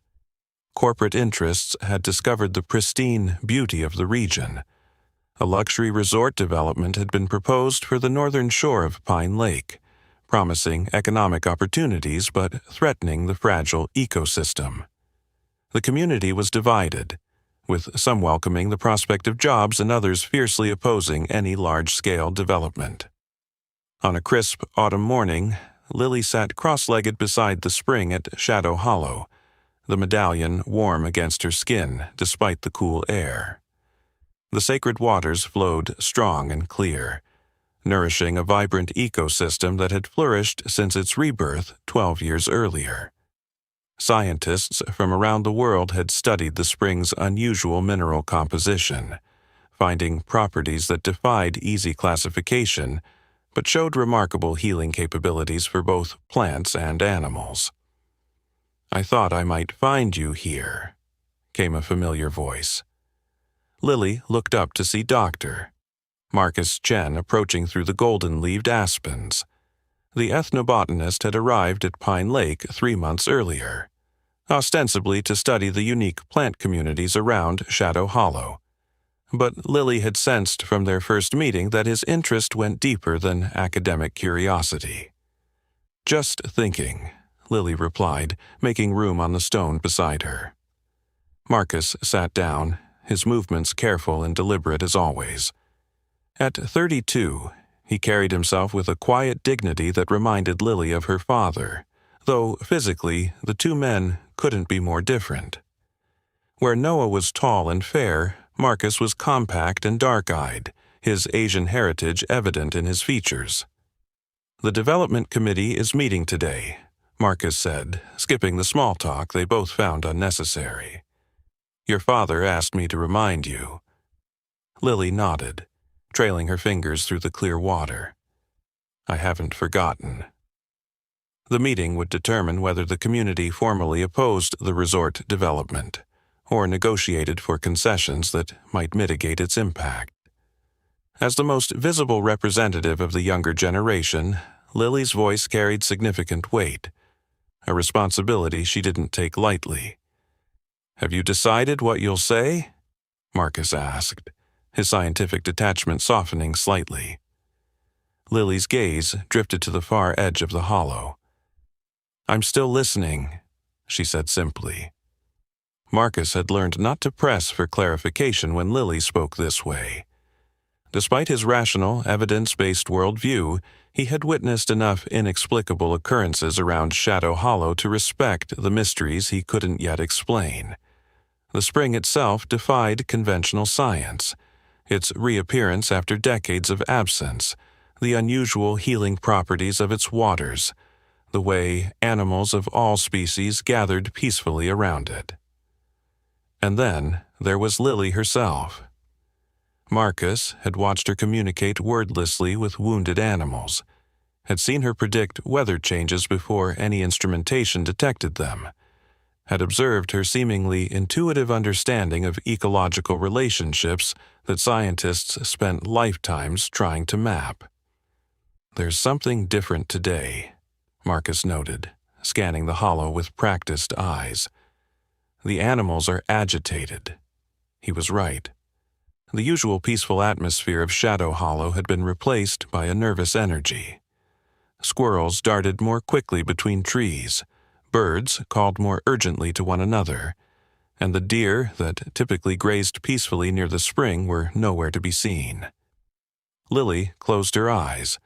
Corporate interests had discovered the pristine beauty of the region. A luxury resort development had been proposed for the northern shore of Pine Lake, promising economic opportunities but threatening the fragile ecosystem. The community was divided, with some welcoming the prospect of jobs and others fiercely opposing any large-scale development. On a crisp autumn morning, Lily sat cross-legged beside the spring at Shadow Hollow, the medallion warm against her skin despite the cool air. The sacred waters flowed strong and clear, nourishing a vibrant ecosystem that had flourished since its rebirth 12 years earlier. Scientists from around the world had studied the spring's unusual mineral composition, finding properties that defied easy classification, but showed remarkable healing capabilities for both plants and animals. "I thought I might find you here," came a familiar voice. Lily looked up to see Dr. Marcus Chen approaching through the golden-leaved aspens. The ethnobotanist had arrived at Pine Lake 3 months earlier, ostensibly to study the unique plant communities around Shadow Hollow. But Lily had sensed from their first meeting that his interest went deeper than academic curiosity. "Just thinking," Lily replied, making room on the stone beside her. Marcus sat down, his movements careful and deliberate as always. At 32, he carried himself with a quiet dignity that reminded Lily of her father, though physically the 2 men couldn't be more different. Where Noah was tall and fair, Marcus was compact and dark-eyed, his Asian heritage evident in his features. "The development committee is meeting today," Marcus said, skipping the small talk they both found unnecessary. "Your father asked me to remind you." Lily nodded, trailing her fingers through the clear water. "I haven't forgotten." The meeting would determine whether the community formally opposed the resort development, or negotiated for concessions that might mitigate its impact. As the most visible representative of the younger generation, Lily's voice carried significant weight, a responsibility she didn't take lightly. "Have you decided what you'll say?" Marcus asked, his scientific detachment softening slightly. Lily's gaze drifted to the far edge of the hollow. "I'm still listening," she said simply. Marcus had learned not to press for clarification when Lily spoke this way. Despite his rational, evidence-based worldview, he had witnessed enough inexplicable occurrences around Shadow Hollow to respect the mysteries he couldn't yet explain. The spring itself defied conventional science. Its reappearance after decades of absence, the unusual healing properties of its waters, the way animals of all species gathered peacefully around it. And then there was Lily herself. Marcus had watched her communicate wordlessly with wounded animals, had seen her predict weather changes before any instrumentation detected them, had observed her seemingly intuitive understanding of ecological relationships that scientists spent lifetimes trying to map. "There's something different today," Marcus noted, scanning the hollow with practiced eyes. "The animals are agitated." He was right. The usual peaceful atmosphere of Shadow Hollow had been replaced by a nervous energy. Squirrels darted more quickly between trees, birds called more urgently to one another, and the deer that typically grazed peacefully near the spring were nowhere to be seen. Lily closed her eyes,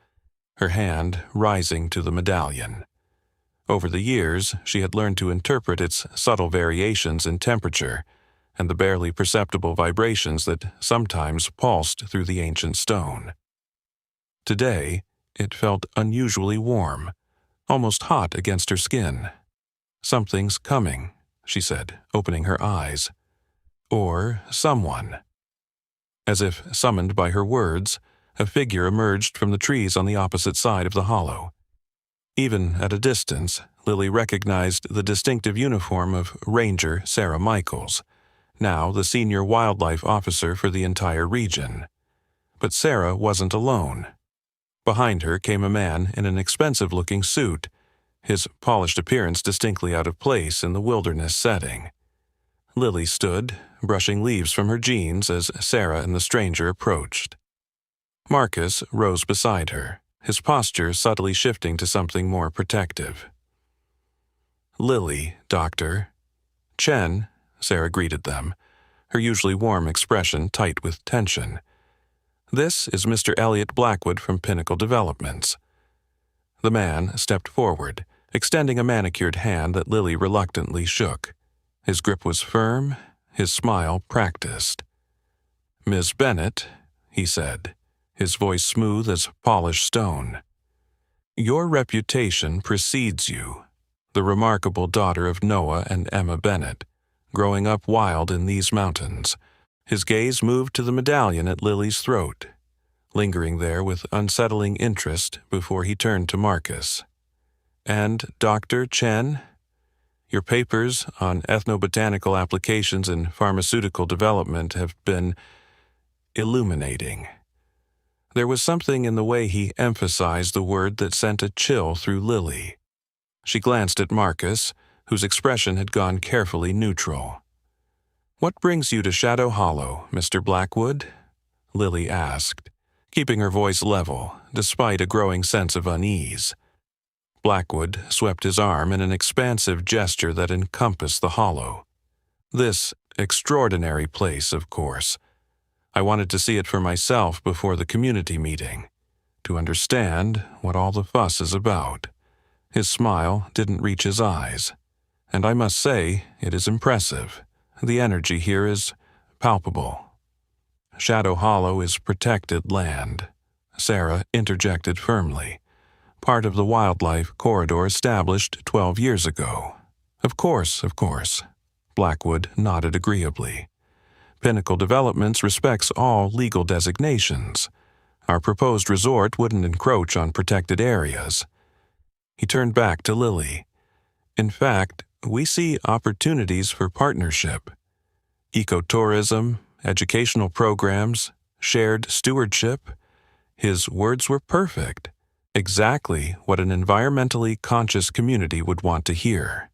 her hand rising to the medallion. Over the years, she had learned to interpret its subtle variations in temperature and the barely perceptible vibrations that sometimes pulsed through the ancient stone. Today, it felt unusually warm, almost hot against her skin. "Something's coming," she said, opening her eyes. "Or someone." As if summoned by her words, a figure emerged from the trees on the opposite side of the hollow. Even at a distance, Lily recognized the distinctive uniform of Ranger Sarah Michaels, now the senior wildlife officer for the entire region. But Sarah wasn't alone. Behind her came a man in an expensive-looking suit, his polished appearance distinctly out of place in the wilderness setting. Lily stood, brushing leaves from her jeans as Sarah and the stranger approached. Marcus rose beside her, his posture subtly shifting to something more protective. "Lily, Doctor." "Chen," Sarah greeted them, her usually warm expression tight with tension. "This is Mr. Elliot Blackwood from Pinnacle Developments." The man stepped forward, extending a manicured hand that Lily reluctantly shook. His grip was firm, his smile practiced. "Miss Bennett," he said, his voice smooth as polished stone. "Your reputation precedes you, the remarkable daughter of Noah and Emma Bennett, growing up wild in these mountains." His gaze moved to the medallion at Lily's throat, lingering there with unsettling interest before he turned to Marcus. "And Dr. Chen, your papers on ethnobotanical applications in pharmaceutical development have been illuminating." There was something in the way he emphasized the word that sent a chill through Lily. She glanced at Marcus, whose expression had gone carefully neutral. "What brings you to Shadow Hollow, Mr. Blackwood?" Lily asked, keeping her voice level, despite a growing sense of unease. Blackwood swept his arm in an expansive gesture that encompassed the hollow. "This extraordinary place, of course. I wanted to see it for myself before the community meeting, to understand what all the fuss is about." His smile didn't reach his eyes. "And I must say, it is impressive. The energy here is palpable." "Shadow Hollow is protected land," Sarah interjected firmly. "Part of the wildlife corridor established 12 years ago." Of course," Blackwood nodded agreeably. "Pinnacle Developments respects all legal designations. Our proposed resort wouldn't encroach on protected areas." He turned back to Lily. "In fact, we see opportunities for partnership. Ecotourism, educational programs, shared stewardship." His words were perfect, exactly what an environmentally conscious community would want to hear.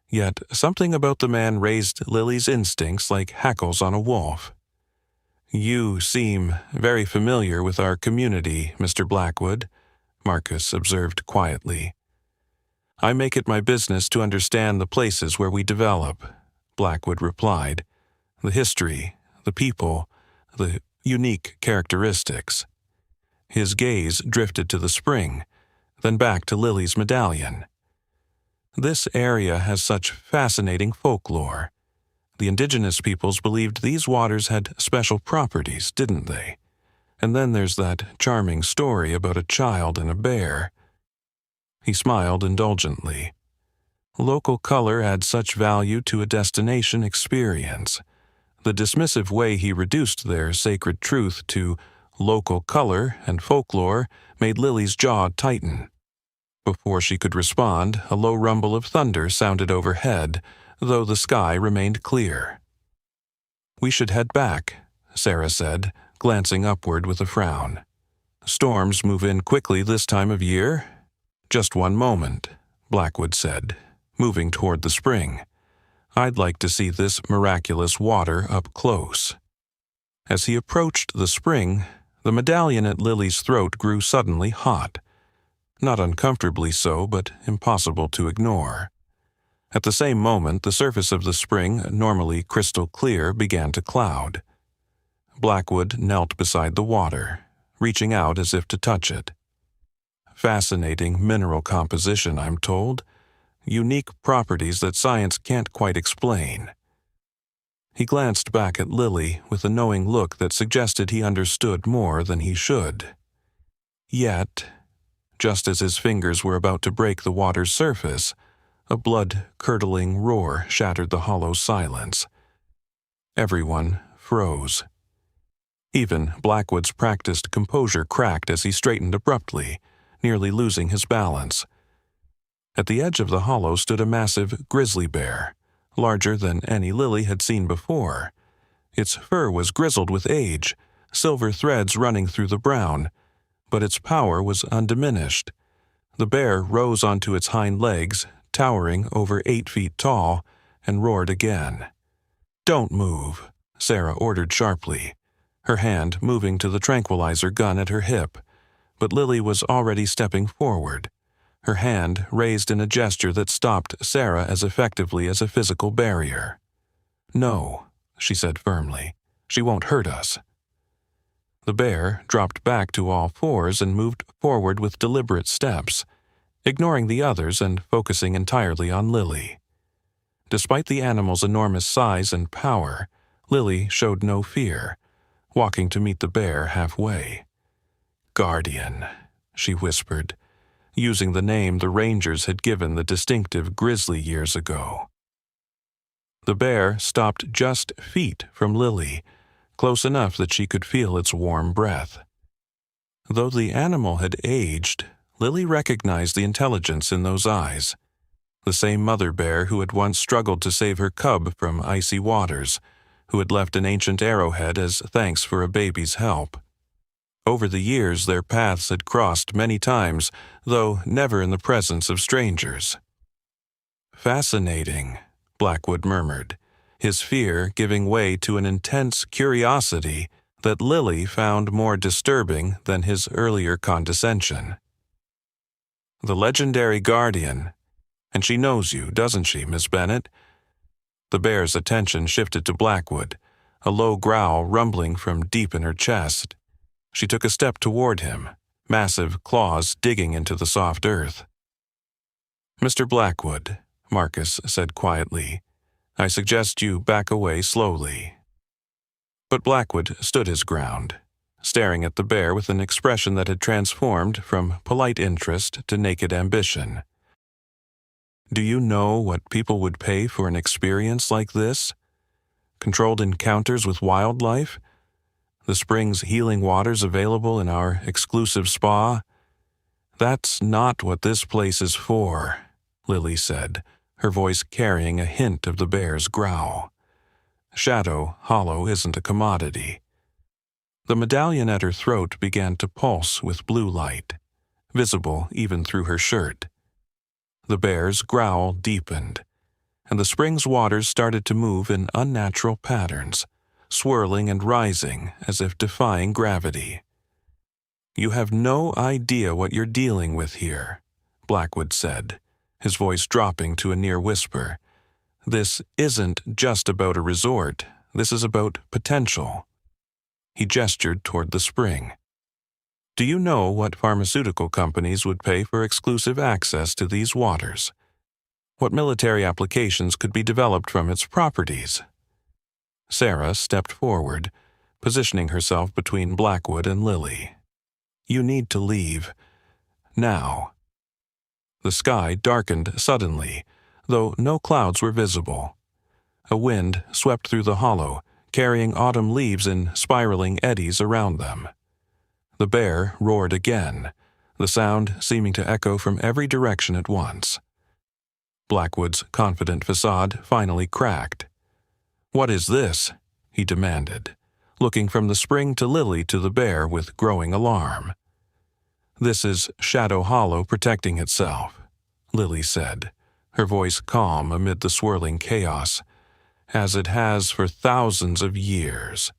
Yet something about the man raised Lily's instincts like hackles on a wolf. "You seem very familiar with our community, Mr. Blackwood," Marcus observed quietly. "I make it my business to understand the places where we develop," Blackwood replied. "The history, the people, the unique characteristics. His gaze drifted to the spring, then back to Lily's medallion. This area has such fascinating folklore. The indigenous peoples believed these waters had special properties, didn't they? And then there's that charming story about a child and a bear. He smiled indulgently. Local color adds such value to a destination experience. The dismissive way he reduced their sacred truth to local color and folklore made Lily's jaw tighten. Before she could respond, a low rumble of thunder sounded overhead, though the sky remained clear. "We should head back," Sarah said, glancing upward with a frown. "Storms move in quickly this time of year." "Just one moment," Blackwood said, moving toward the spring. "I'd like to see this miraculous water up close." As he approached the spring, the medallion at Lily's throat grew suddenly hot. Not uncomfortably so, but impossible to ignore. At the same moment, the surface of the spring, normally crystal clear, began to cloud. Blackwood knelt beside the water, reaching out as if to touch it. Fascinating mineral composition, I'm told. Unique properties that science can't quite explain. He glanced back at Lily with a knowing look that suggested he understood more than he should. Yet, just as his fingers were about to break the water's surface, a blood-curdling roar shattered the hollow silence. Everyone froze. Even Blackwood's practiced composure cracked as he straightened abruptly, nearly losing his balance. At the edge of the hollow stood a massive grizzly bear, larger than any Lily had seen before. Its fur was grizzled with age, silver threads running through the brown, but its power was undiminished. The bear rose onto its hind legs, towering over 8 feet tall, and roared again. "Don't move," Sarah ordered sharply, her hand moving to the tranquilizer gun at her hip, but Lily was already stepping forward, her hand raised in a gesture that stopped Sarah as effectively as a physical barrier. "No," she said firmly. "She won't hurt us." The bear dropped back to all fours and moved forward with deliberate steps, ignoring the others and focusing entirely on Lily. Despite the animal's enormous size and power, Lily showed no fear, walking to meet the bear halfway. "Guardian," she whispered, using the name the rangers had given the distinctive Grizzly years ago. The bear stopped just feet from Lily, close enough that she could feel its warm breath. Though the animal had aged, Lily recognized the intelligence in those eyes. The same mother bear who had once struggled to save her cub from icy waters, who had left an ancient arrowhead as thanks for a baby's help. Over the years, their paths had crossed many times, though never in the presence of strangers. "Fascinating," Blackwood murmured, his fear giving way to an intense curiosity that Lily found more disturbing than his earlier condescension. "The legendary guardian. And she knows you, doesn't she, Miss Bennet?" The bear's attention shifted to Blackwood, a low growl rumbling from deep in her chest. She took a step toward him, massive claws digging into the soft earth. "Mr. Blackwood," Marcus said quietly, "I suggest you back away slowly." But Blackwood stood his ground, staring at the bear with an expression that had transformed from polite interest to naked ambition. "Do you know what people would pay for an experience like this? Controlled encounters with wildlife? The spring's healing waters available in our exclusive spa? That's not what this place is for," Lily said, her voice carrying a hint of the bear's growl. "Shadow Hollow isn't a commodity." The medallion at her throat began to pulse with blue light, visible even through her shirt. The bear's growl deepened, and the spring's waters started to move in unnatural patterns, swirling and rising as if defying gravity. "You have no idea what you're dealing with here," Blackwood said, his voice dropping to a near whisper. "This isn't just about a resort. This is about potential." He gestured toward the spring. "Do you know what pharmaceutical companies would pay for exclusive access to these waters? What military applications could be developed from its properties?" Sarah stepped forward, positioning herself between Blackwood and Lily. "You need to leave. Now." The sky darkened suddenly, though no clouds were visible. A wind swept through the hollow, carrying autumn leaves in spiraling eddies around them. The bear roared again, the sound seeming to echo from every direction at once. Blackwood's confident facade finally cracked. "What is this?" he demanded, looking from the spring to Lily to the bear with growing alarm. "This is Shadow Hollow protecting itself," Lily said, her voice calm amid the swirling chaos, "as it has for thousands of years."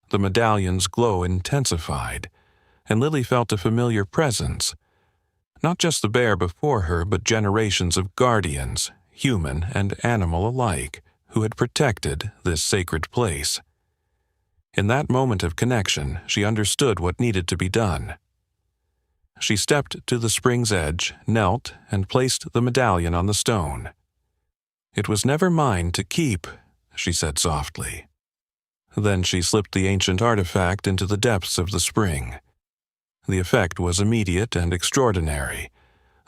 The medallion's glow intensified, and Lily felt a familiar presence. Not just the bear before her, but generations of guardians, human and animal alike, who had protected this sacred place. In that moment of connection, she understood what needed to be done. She stepped to the spring's edge, knelt, and placed the medallion on the stone. "It was never mine to keep," she said softly. Then she slipped the ancient artifact into the depths of the spring. The effect was immediate and extraordinary.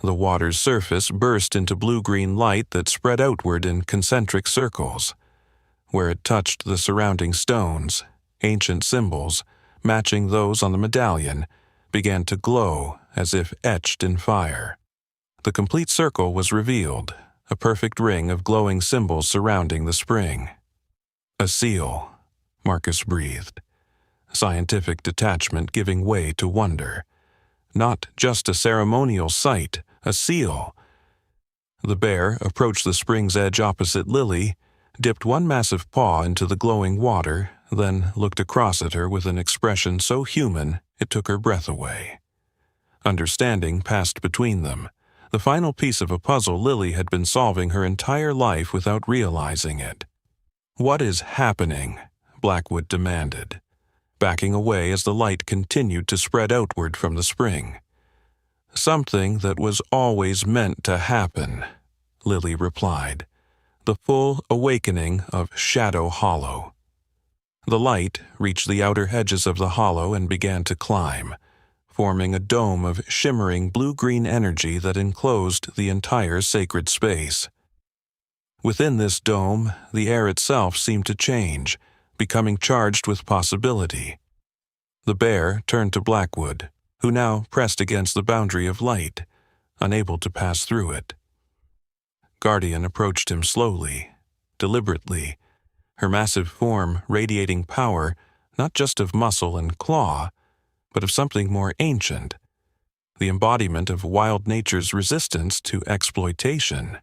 The water's surface burst into blue-green light that spread outward in concentric circles. Where it touched the surrounding stones, ancient symbols, matching those on the medallion, began to glow as if etched in fire. The complete circle was revealed, a perfect ring of glowing symbols surrounding the spring. "A seal," Marcus breathed, scientific detachment giving way to wonder. Not just a ceremonial site, a seal. The bear approached the spring's edge opposite Lily, dipped one massive paw into the glowing water, then looked across at her with an expression so human it took her breath away. Understanding passed between them, the final piece of a puzzle Lily had been solving her entire life without realizing it. "What is happening?" Blackwood demanded, backing away as the light continued to spread outward from the spring. "Something that was always meant to happen," Lily replied. "The full awakening of Shadow Hollow." The light reached the outer edges of the hollow and began to climb, forming a dome of shimmering blue-green energy that enclosed the entire sacred space. Within this dome, the air itself seemed to change, becoming charged with possibility. The bear turned to Blackwood, who now pressed against the boundary of light, unable to pass through it. Guardian approached him slowly, deliberately, her massive form radiating power not just of muscle and claw, but of something more ancient, the embodiment of wild nature's resistance to exploitation.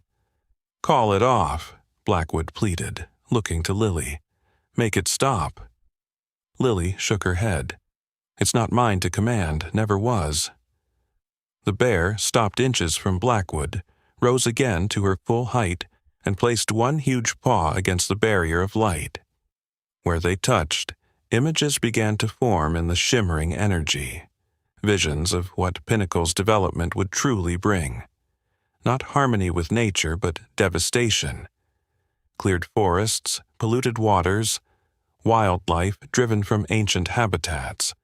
"Call it off," Blackwood pleaded, looking to Lily. "Make it stop." Lily shook her head. "It's not mine to command, never was." The bear stopped inches from Blackwood, rose again to her full height, and placed one huge paw against the barrier of light. Where they touched, images began to form in the shimmering energy, visions of what Pinnacle's development would truly bring. Not harmony with nature, but devastation. Cleared forests, polluted waters, wildlife driven from ancient habitats.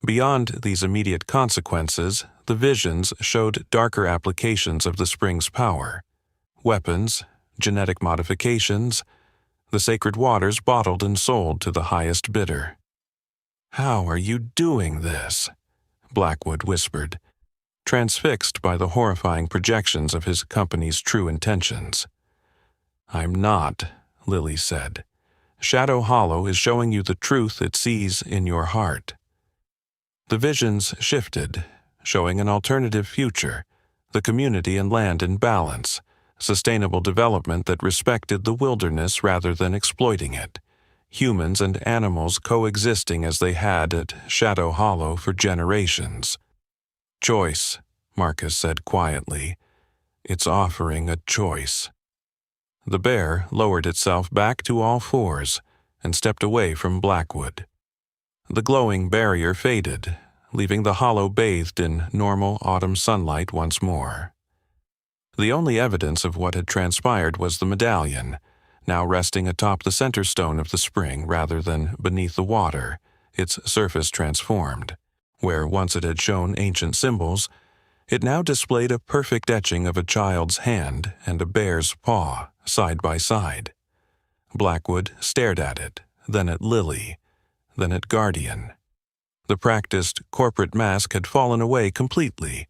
Beyond these immediate consequences, the visions showed darker applications of the spring's power. Weapons, genetic modifications, the sacred waters bottled and sold to the highest bidder. "How are you doing this?" Blackwood whispered, transfixed by the horrifying projections of his company's true intentions. "I'm not," Lily said. "Shadow Hollow is showing you the truth it sees in your heart." The visions shifted, showing an alternative future, the community and land in balance, sustainable development that respected the wilderness rather than exploiting it, humans and animals coexisting as they had at Shadow Hollow for generations. "Choice," Marcus said quietly. "It's offering a choice." The bear lowered itself back to all fours and stepped away from Blackwood. The glowing barrier faded, leaving the hollow bathed in normal autumn sunlight once more. The only evidence of what had transpired was the medallion, now resting atop the center stone of the spring rather than beneath the water, its surface transformed. Where once it had shown ancient symbols, it now displayed a perfect etching of a child's hand and a bear's paw, side by side. Blackwood stared at it, then at Lily, then at Guardian. The practiced corporate mask had fallen away completely,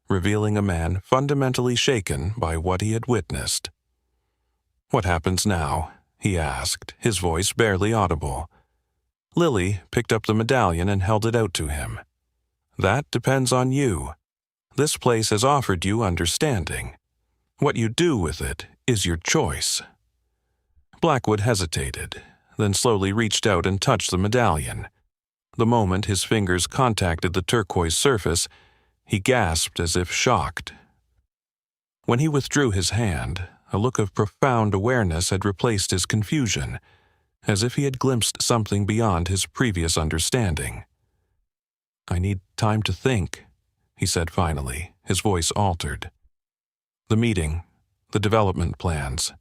revealing a man fundamentally shaken by what he had witnessed. "What happens now?" he asked, his voice barely audible. Lily picked up the medallion and held it out to him. "That depends on you. This place has offered you understanding. What you do with it is your choice." Blackwood hesitated, then slowly reached out and touched the medallion. The moment his fingers contacted the turquoise surface, he gasped as if shocked. When he withdrew his hand, a look of profound awareness had replaced his confusion, as if he had glimpsed something beyond his previous understanding. "I need time to think," he said finally, his voice altered. "The meeting, the development plans,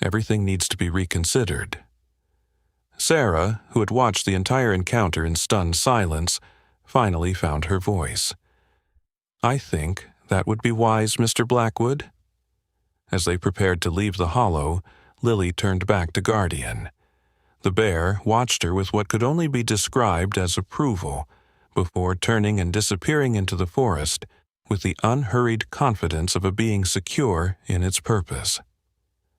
everything needs to be reconsidered." Sarah, who had watched the entire encounter in stunned silence, finally found her voice. "I think that would be wise, Mr. Blackwood." As they prepared to leave the hollow, Lily turned back to Guardian. The bear watched her with what could only be described as approval, before turning and disappearing into the forest with the unhurried confidence of a being secure in its purpose.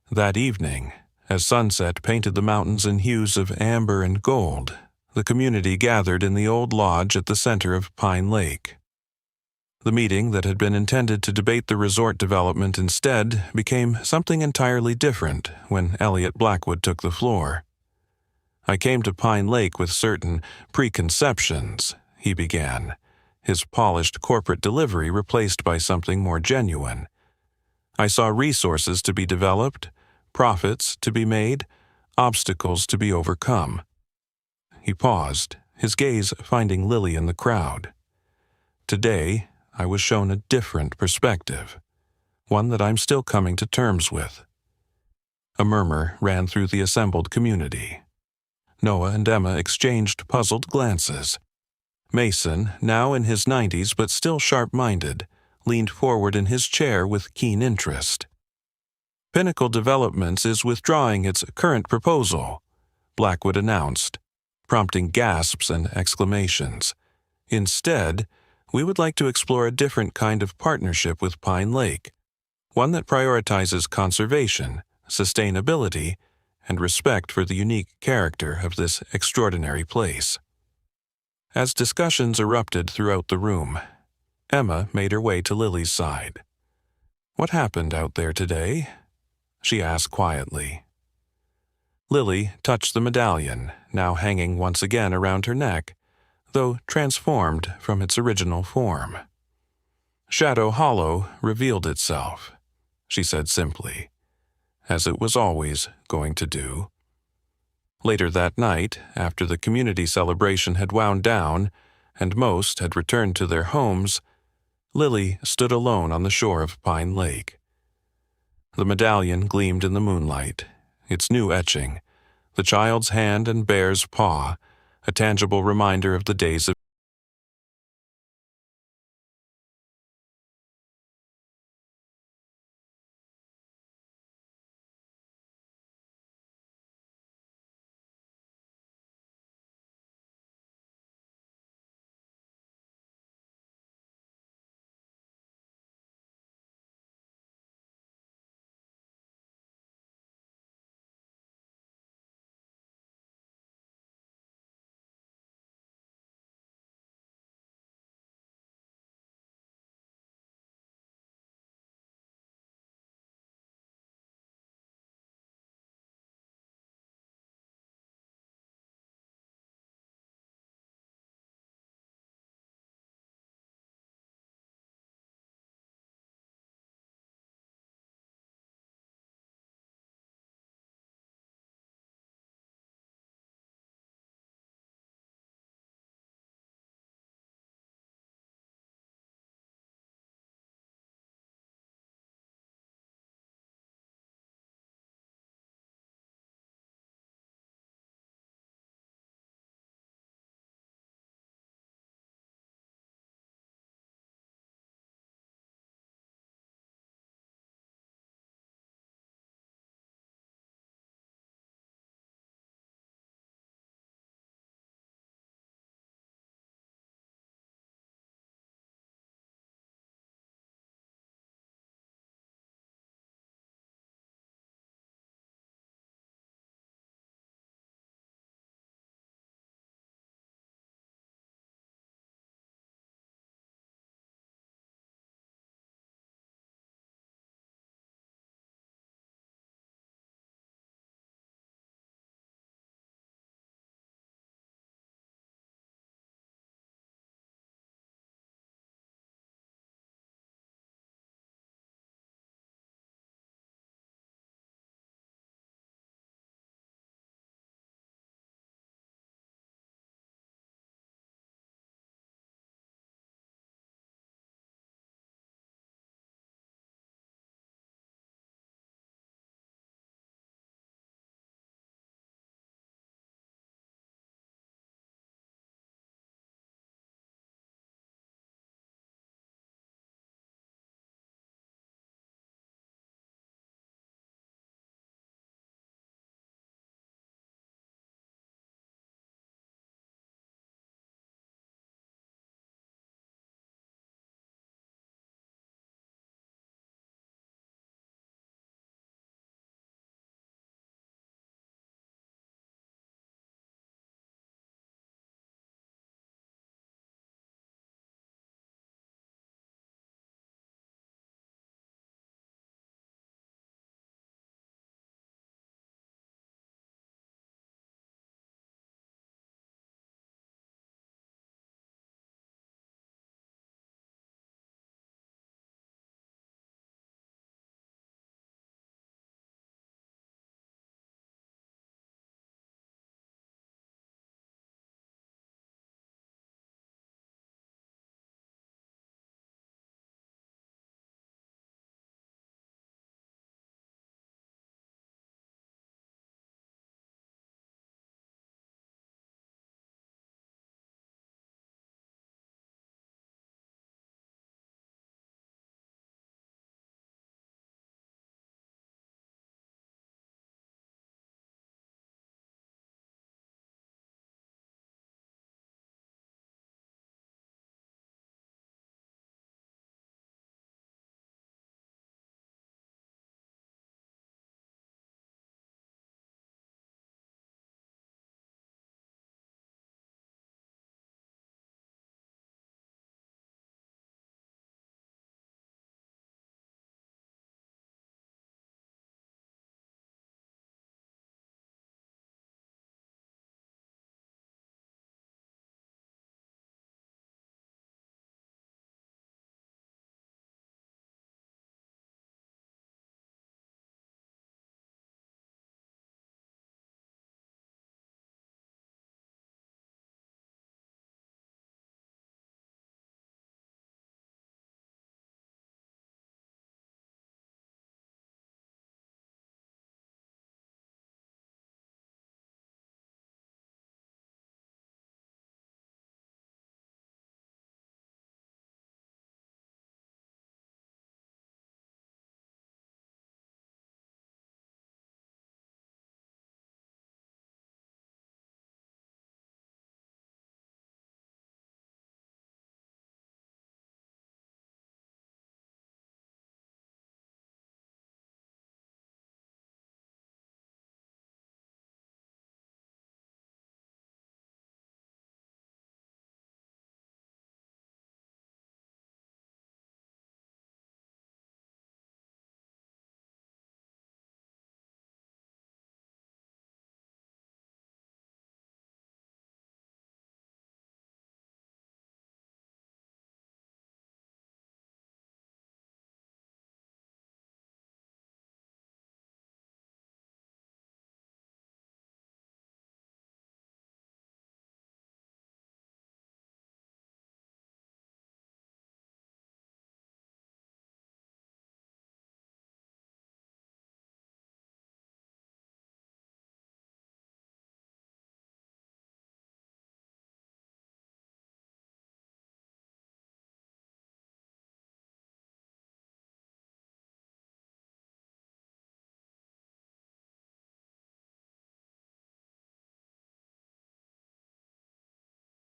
That evening, as sunset painted the mountains in hues of amber and gold, the community gathered in the old lodge at the center of Pine Lake. The meeting that had been intended to debate the resort development instead became something entirely different when Elliot Blackwood took the floor. "I came to Pine Lake with certain preconceptions," he began, his polished corporate delivery replaced by something more genuine. "I saw resources to be developed, profits to be made, obstacles to be overcome." He paused, his gaze finding Lily in the crowd. "Today, I was shown a different perspective, one that I'm still coming to terms with." A murmur ran through the assembled community. Noah and Emma exchanged puzzled glances. Mason, now in his 90s but still sharp-minded, leaned forward in his chair with keen interest. "Pinnacle Developments is withdrawing its current proposal," Blackwood announced, prompting gasps and exclamations. "Instead, we would like to explore a different kind of partnership with Pine Lake, one that prioritizes conservation, sustainability, and respect for the unique character of this extraordinary place." As discussions erupted throughout the room, Emma made her way to Lily's side. "What happened out there today?" she asked quietly. Lily touched the medallion, now hanging once again around her neck, though transformed from its original form. "Shadow Hollow revealed itself," she said simply, "as it was always going to do." Later that night, after the community celebration had wound down and most had returned to their homes, Lily stood alone on the shore of Pine Lake. The medallion gleamed in the moonlight, its new etching, the child's hand and bear's paw, a tangible reminder of the days of